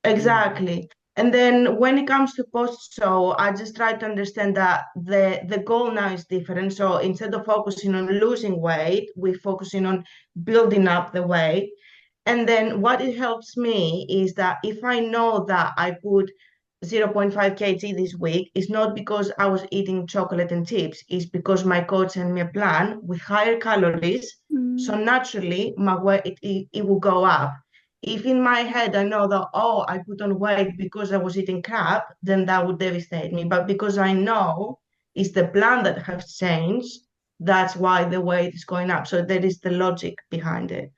Speaker 8: Exactly. And then when it comes to post show, I just try to understand that the goal now is different. So instead of focusing on losing weight, we're focusing on building up the weight. And then what it helps me is that if I know that I put 0.5 kg this week, it's not because I was eating chocolate and chips, it's because my coach sent me a plan with higher calories. So naturally my weight it will go up. If in my head I know that, oh, I put on weight because I was eating crap, then that would devastate me. But because I know it's the plan that has changed, that's why the weight is going up. So there is the logic behind it.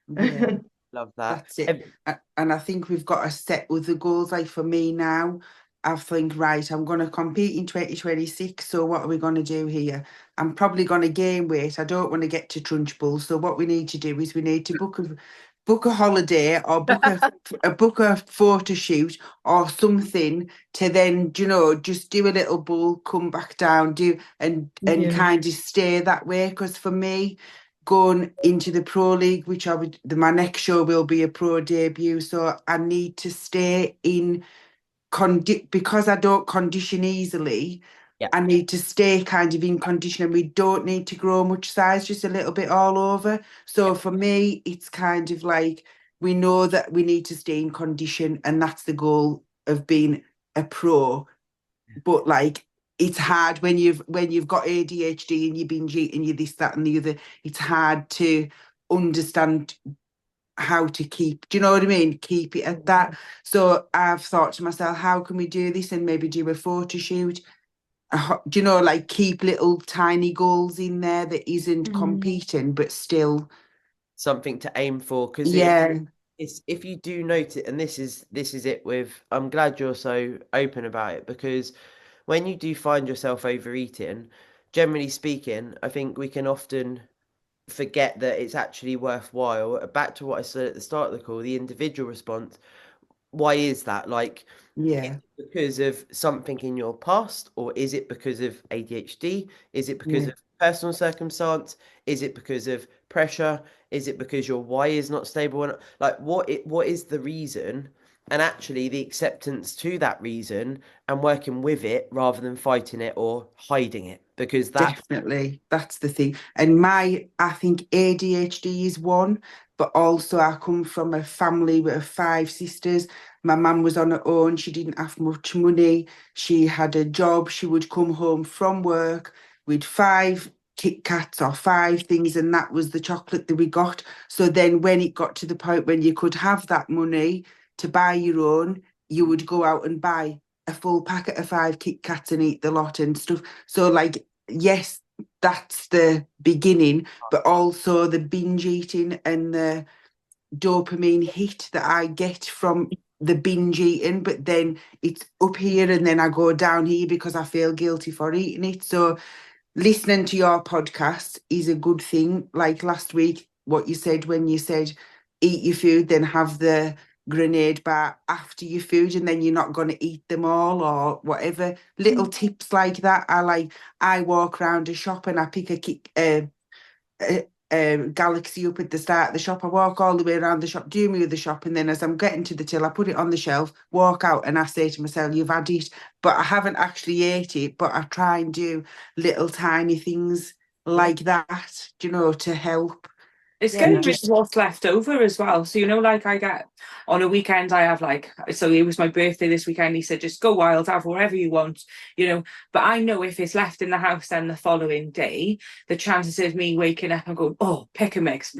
Speaker 2: Yeah.
Speaker 1: Love that.
Speaker 2: That's it. And I think we've got to set with the goals. Like for me now, I think, right, I'm going to compete in 2026. So what are we going to do here? I'm probably going to gain weight. I don't want to get to Trunchbull. So what we need to do is we need to book a holiday or book a photo shoot or something to then, just do a little bull, come back down, and kind of stay that way. Because for me, going into the Pro League, which my next show will be a pro debut, so I need to stay in because I don't condition easily. I need to stay kind of in condition, and we don't need to grow much size, just a little bit all over. So for me, it's kind of like we know that we need to stay in condition, and that's the goal of being a pro. But like, it's hard when you've got ADHD and you've been eating, you this, that, and the other. It's hard to understand how to keep, do you know what I mean? Keep it at that. So I've thought to myself, how can we do this and maybe do a photo shoot? Do you know, like keep little tiny goals in there that isn't competing, but still
Speaker 1: something to aim for. Because It's if you do note it, and this is it with, I'm glad you're so open about it, because when you do find yourself overeating, generally speaking, I think we can often forget that it's actually worthwhile. Back to what I said at the start of the call, the individual response. Why is that? Like, is
Speaker 2: Yeah.
Speaker 1: it because of something in your past, or is it because of ADHD? Is it because
Speaker 2: Yeah.
Speaker 1: of personal circumstance? Is it because of pressure? Is it because your why is not stable? And like, what is the reason? And actually, the acceptance to that reason and working with it rather than fighting it or hiding it, because that's
Speaker 2: Definitely. That's the thing. And I think ADHD is one, but also I come from a family with 5 sisters. My mum was on her own. She didn't have much money. She had a job. She would come home from work with 5 Kit Kats or 5 things, and that was the chocolate that we got. So then when it got to the point when you could have that money to buy your own, you would go out and buy a full packet of 5 Kit Kats and eat the lot and stuff. So like, yes, that's the beginning, but also the binge eating and the dopamine hit that I get from the binge eating, but then it's up here and then I go down here because I feel guilty for eating it. So listening to your podcast is a good thing. Like last week, what you said when you said eat your food, then have the grenade bar after your food, and then you're not going to eat them all or whatever. Little tips like that. I walk around a shop and I pick a Galaxy up at the start of the shop. I walk all the way around the shop, do me with the shop, and then as I'm getting to the till, I put it on the shelf, walk out, and I say to myself, "You've had it," but I haven't actually ate it. But I try and do little tiny things like that, to help.
Speaker 4: It's
Speaker 1: yeah,
Speaker 4: getting
Speaker 2: And
Speaker 4: rid of
Speaker 2: just
Speaker 4: what's left over as well. So, like I get on a weekend, I have like, so it was my birthday this weekend. He said, just go wild, have whatever you want. But I know if it's left in the house then the following day, the chances of me waking up and going, oh, pick a mix,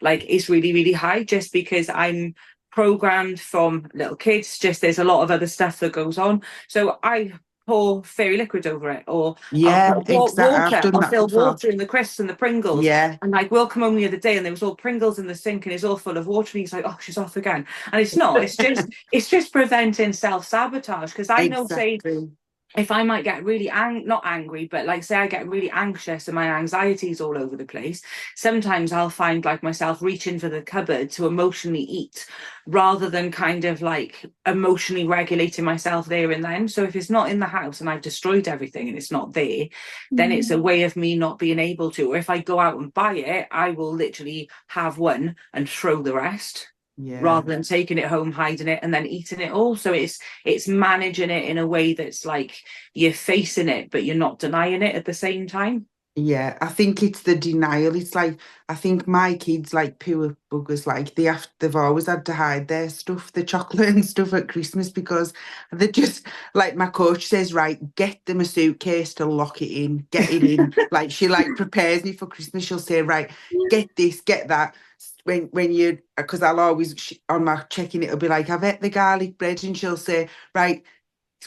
Speaker 4: like it's really, really high just because I'm programmed from little kids. Just there's a lot of other stuff that goes on. So I pour fairy liquid over it, or I'll
Speaker 2: yeah,
Speaker 4: put
Speaker 2: exactly. I've
Speaker 4: water,
Speaker 2: done
Speaker 4: I'll
Speaker 2: that
Speaker 4: fill
Speaker 2: before.
Speaker 4: water in the crisps and the Pringles.
Speaker 2: Yeah,
Speaker 4: And like we'll come home the other day and there was all Pringles in the sink and it's all full of water. And he's like, oh, she's off again. And it's not, it's just preventing self-sabotage. Because I know, say,
Speaker 2: exactly.
Speaker 4: if I might get really not angry, but like say I get really anxious and my anxiety's all over the place, sometimes I'll find like myself reaching for the cupboard to emotionally eat rather than kind of like emotionally regulating myself there and then. So if it's not in the house and I've destroyed everything and it's not there, then it's a way of me not being able to. Or if I go out and buy it, I will literally have one and throw the rest
Speaker 2: Yeah,
Speaker 4: rather than taking it home, hiding it, and then eating it all. So it's managing it in a way that's like you're facing it, but you're not denying it at the same time.
Speaker 2: yeah. I think it's the denial. It's like I think my kids like pure buggers. Like they've always had to hide their stuff, the chocolate and stuff at Christmas because they just like my coach says, right, get them a suitcase to lock it in, get it in. Like she like prepares me for Christmas. She'll say, right, get this, get that. When you, because I'll always on my checking it'll be like I've ate the garlic bread, and she'll say, right,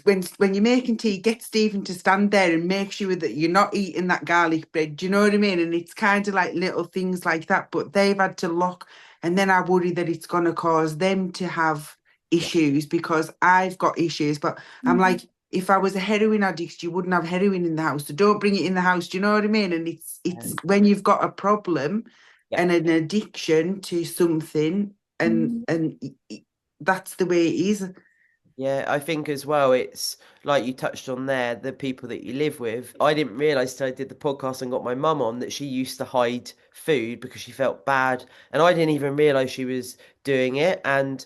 Speaker 2: when you're making tea, get Stephen to stand there and make sure that you're not eating that garlic bread. Do you know what I mean? And it's kind of like little things like that, but they've had to lock. And then I worry that it's going to cause them to have issues because I've got issues. But I'm like, if I was a heroin addict, you wouldn't have heroin in the house. So don't bring it in the house. Do you know what I mean? And it's when you've got a problem
Speaker 1: yeah.
Speaker 2: and an addiction to something, and that's the way it is.
Speaker 1: Yeah, I think as well, it's like you touched on there, the people that you live with. I didn't realise till I did the podcast and got my mum on that she used to hide food because she felt bad. And I didn't even realise she was doing it. And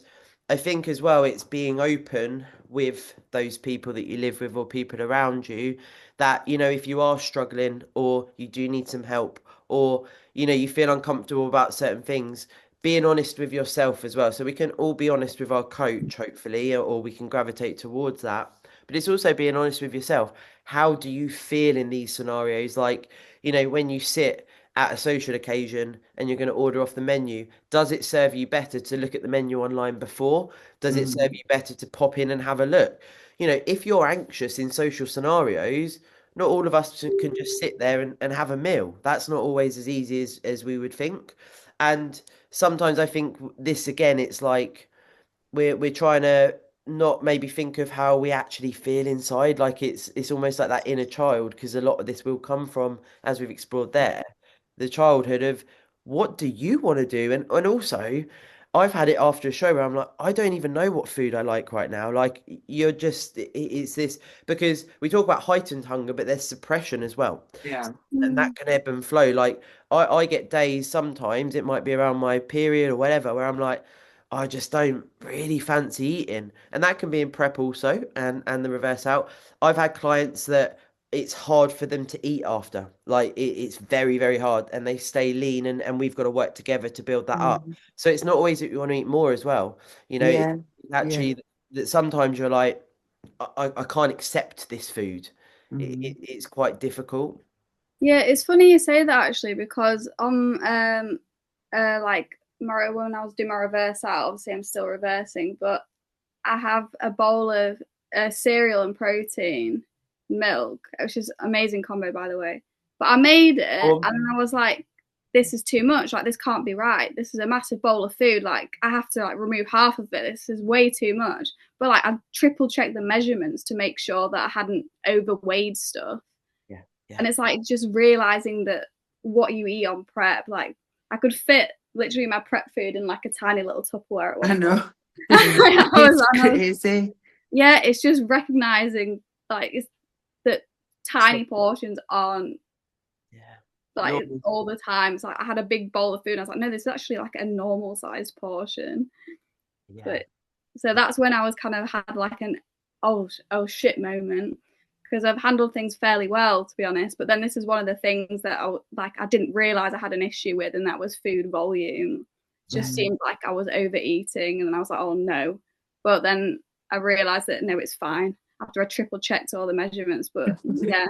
Speaker 1: I think as well, it's being open with those people that you live with or people around you that, if you are struggling or you do need some help or, you feel uncomfortable about certain things, being honest with yourself as well. So we can all be honest with our coach, hopefully, or we can gravitate towards that. But it's also being honest with yourself. How do you feel in these scenarios? Like, when you sit at a social occasion and you're going to order off the menu, does it serve you better to look at the menu online before? Does it serve you better to pop in and have a look? If you're anxious in social scenarios, not all of us can just sit there and have a meal. That's not always as easy as we would think. And sometimes I think this again, it's like we're trying to not maybe think of how we actually feel inside. Like it's almost like that inner child, because a lot of this will come from, as we've explored there, the childhood of what do you want to do? And also I've had it after a show where I'm like, I don't even know what food I like right now. Like you're just it's this, because we talk about heightened hunger, but there's suppression as well.
Speaker 4: Yeah.
Speaker 1: And that can ebb and flow. Like I get days sometimes, it might be around my period or whatever, where I'm like, I just don't really fancy eating. And that can be in prep also, and the reverse out. I've had clients that it's hard for them to eat after. Like it's very, very hard, and they stay lean, and we've got to work together to build that up. So it's not always that you want to eat more as well. You know,
Speaker 2: Yeah.
Speaker 1: it's actually that sometimes you're like, I can't accept this food. It's quite difficult.
Speaker 7: Yeah, it's funny you say that actually, because on like when I was doing my reverse out, obviously I'm still reversing, but I have a bowl of cereal and protein milk, which is amazing combo by the way. But I made it and then I was like, this is too much, like this can't be right. This is a massive bowl of food. Like I have to like remove half of it. This is way too much. But like I triple checked the measurements to make sure that I hadn't overweighed stuff.
Speaker 1: Yeah.
Speaker 7: And it's like just realizing that what you eat on prep, like I could fit literally my prep food in like a tiny little Tupperware.
Speaker 2: I know.
Speaker 7: It's
Speaker 2: crazy.
Speaker 7: Yeah, it's just recognizing like it's that tiny portions aren't like all the time. It's like I had a big bowl of food and I was like, no, this is actually like a normal sized portion. But so that's when I was kind of had like an oh shit moment, because I've handled things fairly well, to be honest. But then this is one of the things that I didn't realize I had an issue with, and that was food volume. Just seemed like I was overeating, and then I was like, oh no. But then I realized that no, it's fine after I triple checked all the measurements. But yeah.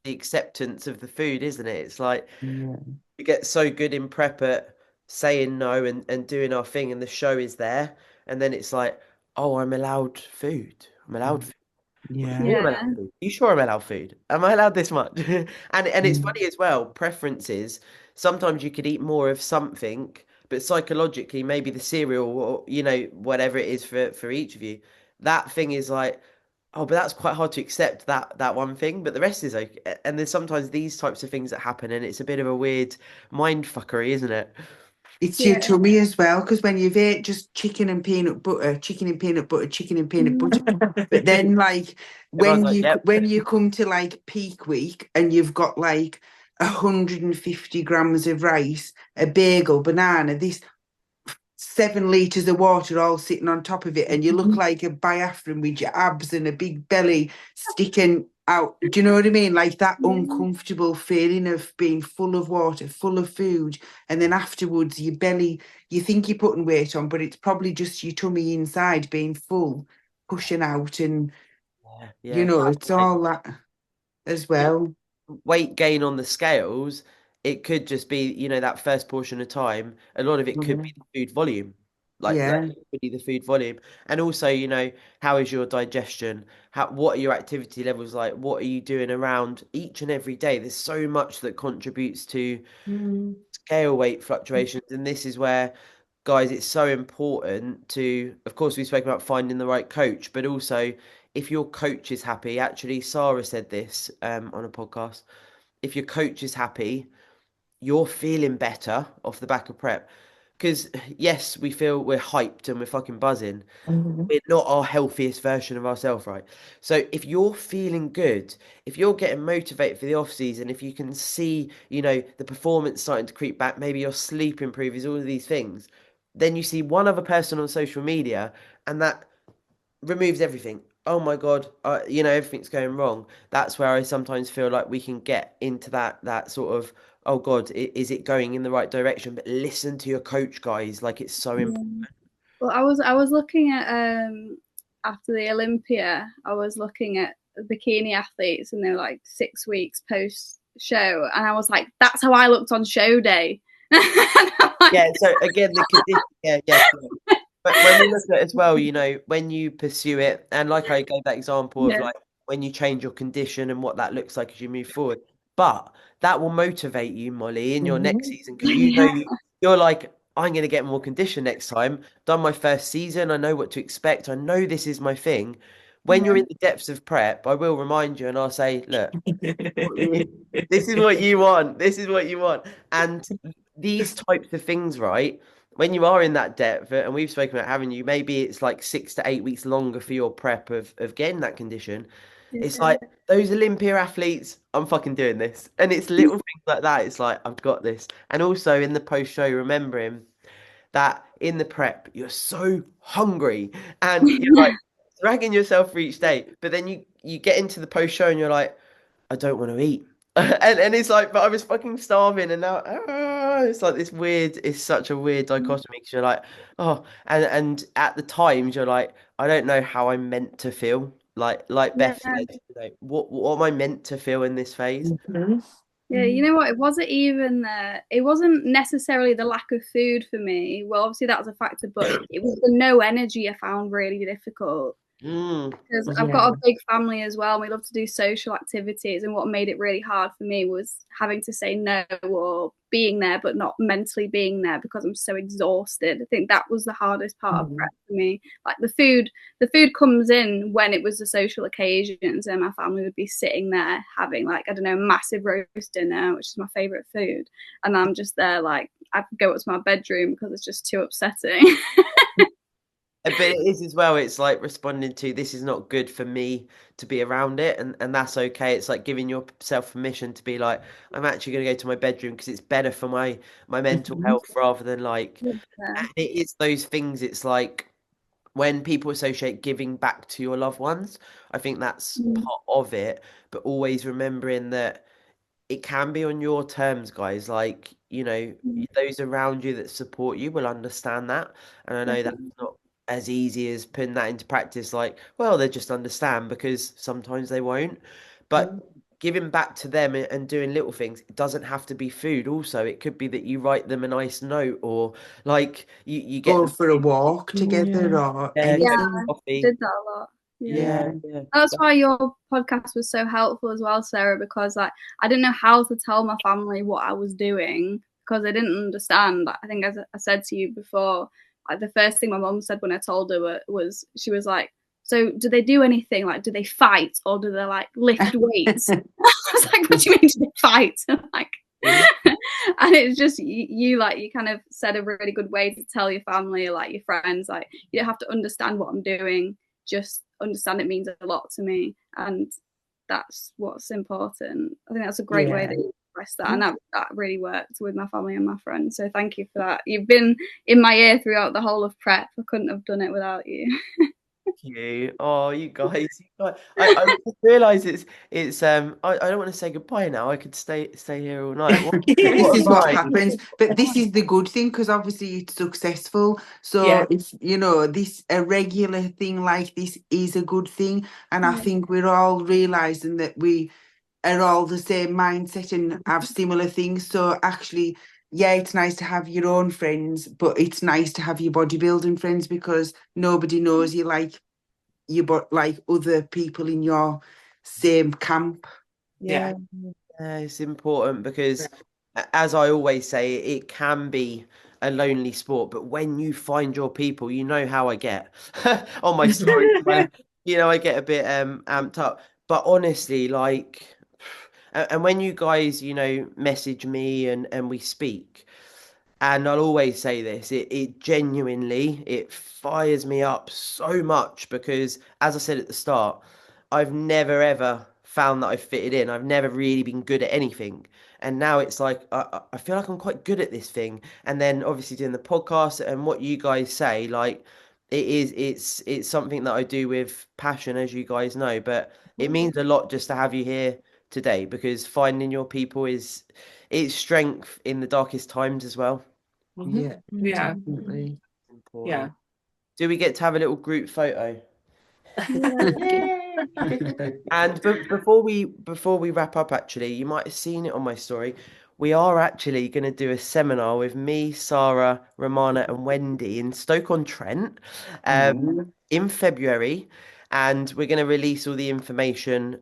Speaker 1: The acceptance of the food, isn't it? It's like we get so good in prep at saying no and doing our thing, and the show is there, and then it's like, oh, I'm allowed food. I'm allowed food. Are you sure I'm allowed food? Am I allowed this much? and it's funny as well, preferences. Sometimes you could eat more of something, but psychologically, maybe the cereal or whatever it is for each of you, that thing is like, oh, but that's quite hard to accept that one thing, but the rest is okay. And there's sometimes these types of things that happen, and it's a bit of a weird mind fuckery, isn't it?
Speaker 2: It's your tummy as well, because when you've ate just chicken and peanut butter, chicken and peanut butter, chicken and peanut butter, but then like when you come to like peak week and you've got like 150 grams of rice, a bagel, banana, this 7 liters of water all sitting on top of it, and you look like a biathlon with your abs and a big belly sticking out. Do you know what I mean? Like that uncomfortable feeling of being full of water, full of food, and then afterwards your belly, you think you're putting weight on, but it's probably just your tummy inside being full, pushing out, and it's all that as well.
Speaker 1: Weight gain on the scales, it could just be, that first portion of time. A lot of it could be the food volume. That could be the food volume. And also, how is your digestion? What are your activity levels like? What are you doing around each and every day? There's so much that contributes to scale weight fluctuations. And this is where, guys, it's so important to, of course, we spoke about finding the right coach, but also if your coach is happy. Actually, Sarah said this on a podcast. If your coach is happy, you're feeling better off the back of prep. Because yes, we feel we're hyped and we're fucking buzzing. We're not our healthiest version of ourselves, right? So if you're feeling good, if you're getting motivated for the off season, if you can see, the performance starting to creep back, maybe your sleep improves, all of these things, then you see one other person on social media and that removes everything. Oh my God, everything's going wrong. That's where I sometimes feel like we can get into that sort of, oh God, is it going in the right direction? But listen to your coach, guys. Like it's so important.
Speaker 7: Well, I was looking at after the Olympia, I was looking at bikini athletes, and they were like 6 weeks post show, and I was like, that's how I looked on show day.
Speaker 1: Yeah. So again, the condition. Yeah. But when we look at it as well, when you pursue it, and like I gave that example of like when you change your condition and what that looks like as you move forward. But that will motivate you, Molly, in your next
Speaker 4: Mhm.
Speaker 1: season, because you know you're like, I'm going to get more condition next time. Done my first season. I know what to expect. I know this is my thing. When you're in the depths of prep, I will remind you and I'll say, look, this is what you want. This is what you want. And these types of things, right? When you are in that depth, and we've spoken about having you, maybe it's like 6 to 8 weeks longer for your prep of getting that condition. It's
Speaker 7: Yeah.
Speaker 1: like those Olympia athletes, I'm fucking doing this. And it's little things like that. It's like, I've got this. And also in the post show, remembering that in the prep, you're so hungry and you're like dragging yourself for each day. But then you get into the post show and you're like, I don't want to eat. And it's like, but I was fucking starving, and now it's like this weird. It's such a weird dichotomy because you're like, oh, and at the times you're like, I don't know how I'm meant to feel. Like
Speaker 7: Yeah.
Speaker 1: Beth said, what am I meant to feel in this phase?
Speaker 4: Mhm.
Speaker 7: Yeah, you know what? It wasn't necessarily the lack of food for me. Well, obviously that was a factor, but it was the no energy I found really difficult.
Speaker 1: Mm,
Speaker 7: Because I've got a big family as well, and we love to do social activities. And what made it really hard for me was having to say no or being there, but not mentally being there because I'm so exhausted. I think that was the hardest part of prep for me. Like the food comes in when it was the social occasions, and my family would be sitting there having like, I don't know, massive roast dinner, which is my favorite food. And I'm just there like, I could go up to my bedroom because it's just too upsetting.
Speaker 1: But it is as well. It's like responding to this is not good for me to be around it, and that's okay. It's like giving yourself permission to be like, I'm actually going to go to my bedroom because it's better for my mental health rather than like.
Speaker 7: Yeah.
Speaker 1: And it is those things. It's like when people associate giving back to your loved ones. I think that's part of it, but always remembering that it can be on your terms, guys. Like, those around you that support you will understand that. And I know that's not as easy as putting that into practice. Like, well, they just understand because sometimes they won't. But giving back to them and doing little things, it doesn't have to be food. Also, it could be that you write them a nice note or like you get
Speaker 2: Go
Speaker 1: them
Speaker 2: for a walk together or
Speaker 1: go
Speaker 7: Yeah,
Speaker 2: anything.
Speaker 7: I
Speaker 1: coffee.
Speaker 7: did that a lot.
Speaker 2: Yeah.
Speaker 1: Yeah.
Speaker 7: That's why your podcast was so helpful as well, Sarah, because like I didn't know how to tell my family what I was doing because they didn't understand. I think as I said to you before, like the first thing my mum said when I told her was she was like, so do they do anything? Like do they fight or do they like lift weights? I was like, what do you mean do they fight? Like and it's just you like you kind of said a really good way to tell your family, like your friends, like you don't have to understand what I'm doing, just understand it means a lot to me, and that's what's important. I think that's a great way that you express that, and that really worked with my family and my friends. So thank you for that. You've been in my ear throughout the whole of prep. I couldn't have done it without you.
Speaker 1: You. Oh, you guys. I just realise I don't want to say goodbye now. I could stay here all night.
Speaker 2: This is what
Speaker 1: Right.
Speaker 2: happens, but this is the good thing because obviously it's successful. So
Speaker 4: Yeah.
Speaker 2: it's this a regular thing like this is a good thing, and I think we're all realizing that we are all the same mindset and have similar things. So actually, yeah, it's nice to have your own friends, but it's nice to have your bodybuilding friends because nobody knows you like like other people in your same camp.
Speaker 4: Yeah.
Speaker 1: Yeah, it's important because, as I always say, it can be a lonely sport, but when you find your people, you know how I get on my story. I get a bit amped up. But honestly, like, and when you guys, message me and we speak, and I'll always say this, it genuinely it fires me up so much because, as I said at the start, I've never ever found that I've fitted in. I've never really been good at anything. And now it's like I feel like I'm quite good at this thing. And then obviously doing the podcast and what you guys say, like it's something that I do with passion, as you guys know. But it means a lot just to have you here today because finding your people it's strength in the darkest times as well.
Speaker 2: Yeah,
Speaker 4: Yeah.
Speaker 2: definitely.
Speaker 1: Important.
Speaker 4: Yeah.
Speaker 1: Do we get to have a little group photo? And before we wrap up, actually, you might have seen it on my story. We are actually going to do a seminar with me, Sarah, Romana, and Wendy in Stoke-on-Trent in February, and we're going to release all the information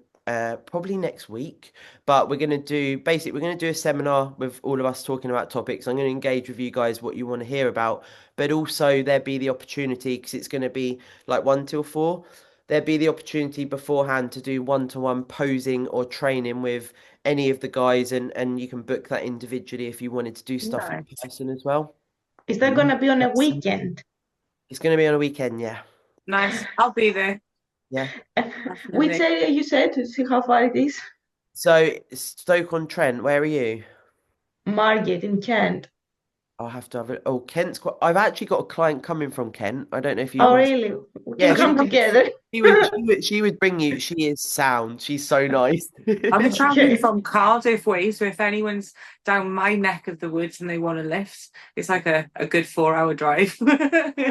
Speaker 1: probably next week. But we're going to do a seminar with all of us talking about topics. I'm going to engage with you guys what you want to hear about, but also there'll be the opportunity, because it's going to be like 1 till 4. There'd be the opportunity beforehand to do one-to-one posing or training with any of the guys, and you can book that individually if you wanted to do stuff in person as well.
Speaker 8: Is that going to be on a weekend?
Speaker 1: It's going to be on a weekend, yeah.
Speaker 4: Nice. I'll be there.
Speaker 1: Yeah.
Speaker 8: Which area you said, to see how far it is?
Speaker 1: So Stoke-on-Trent, where are you?
Speaker 8: Margate in Kent.
Speaker 1: I'll have to have it. Oh, Kent's quite. I've actually got a client coming from Kent. I don't know if you.
Speaker 8: Oh, really? We can come together.
Speaker 1: She would bring you. She is sound. She's so nice.
Speaker 4: I'm traveling from Cardiff way, so if anyone's down my neck of the woods and they want to lift, it's like a good 4-hour drive.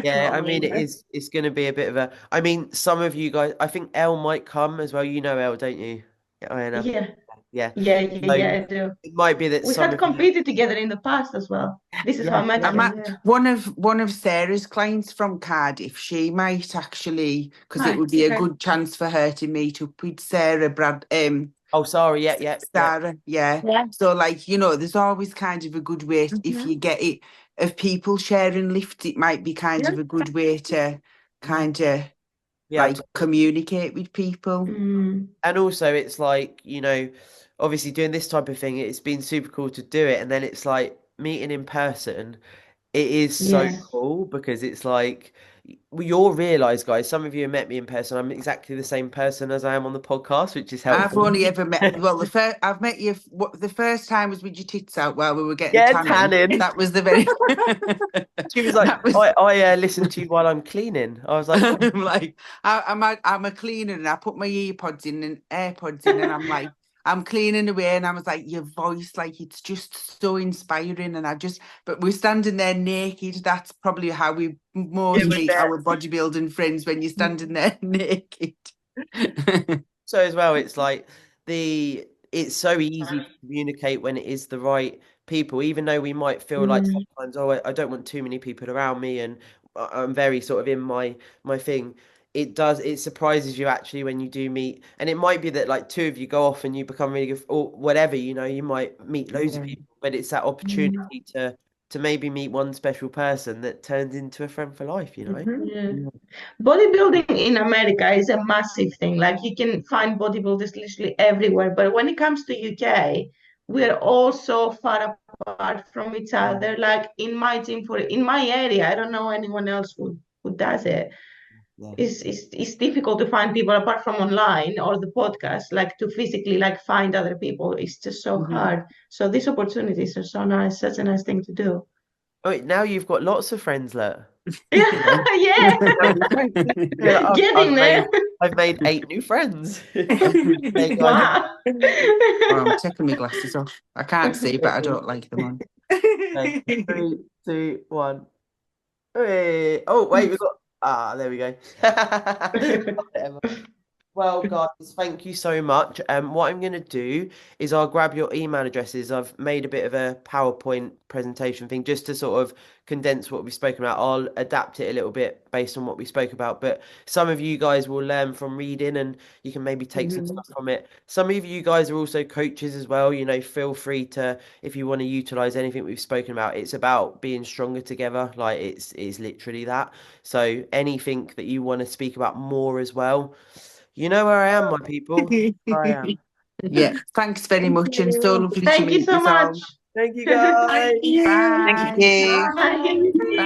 Speaker 1: Yeah, I mean, it's going to be a bit of a. I mean, some of you guys. I think Elle might come as well. You know Elle, don't you?
Speaker 8: Yeah.
Speaker 1: Yeah.
Speaker 8: I do.
Speaker 1: It might be that
Speaker 8: we had competed together in the past as well. This is how much.
Speaker 2: One of Sarah's clients from Cardiff. She might actually, because it would be a good chance for her to meet up with Sarah.
Speaker 1: Oh, sorry. Yeah.
Speaker 2: Sarah. Yeah. So, like, you know, there's always kind of a good way if you get it of people sharing lifts. It might be kind of a good way to kind of. Like communicate with people.
Speaker 1: And also it's like, you know, obviously doing this type of thing, it's been super cool to do it, and then it's like meeting in person. It is so cool, because it's like you'll realise, guys, some of you have met me in person, I'm exactly the same person as I am on the podcast, which is helpful.
Speaker 2: I've only ever met I've met you the first time was with your tits out while we were getting tanning. That was the very
Speaker 1: she was like, I listen to you while I'm cleaning. I was like,
Speaker 2: I'm a cleaner, and I put my AirPods in and I'm like, I'm cleaning away, and I was like, your voice, like, it's just so inspiring. And but we're standing there naked. That's probably how we most meet our bodybuilding friends, when you're standing there naked.
Speaker 1: So as well, it's like it's so easy to communicate when it is the right people, even though we might feel like sometimes, I don't want too many people around me, and I'm very sort of in my thing. It surprises you actually when you do meet, and it might be that like 2 of you go off and you become really good, or whatever, you know, you might meet loads of people, but it's that opportunity to maybe meet one special person that turns into a friend for life, you know.
Speaker 8: Bodybuilding in America is a massive thing. Like, you can find bodybuilders literally everywhere, but when it comes to UK, we're all so far apart from each other. Like, in my gym, in my area, I don't know anyone else who does it. It's difficult to find people apart from online or the podcast, like to physically like find other people. It's just so hard. So these opportunities are so nice. Such a nice thing to do.
Speaker 1: Oh, now you've got lots of friends, look.
Speaker 8: Yeah. Getting there.
Speaker 1: I've made 8 new friends.
Speaker 8: Wow.
Speaker 2: I'm taking my glasses off. I can't see, but I don't like them on.
Speaker 1: Okay, 3, 2, 1. Hey. Oh, wait, we've got. There we go. Well, guys, thank you so much. What I'm going to do is I'll grab your email addresses. I've made a bit of a PowerPoint presentation thing just to sort of condense what we've spoken about. I'll adapt it a little bit based on what we spoke about, but some of you guys will learn from reading, and you can maybe take some stuff from it. Some of you guys are also coaches as well. You know, feel free to, if you want to utilize anything we've spoken about. It's about being stronger together. Like, it's literally that. So anything that you want to speak about more as well, you know where I am, my people. Where I am.
Speaker 2: Yeah, thanks very much, and so lovely to meet you.
Speaker 8: Thank you so much.
Speaker 1: Thank you, guys.
Speaker 2: Bye.
Speaker 6: Thank you.
Speaker 8: Bye.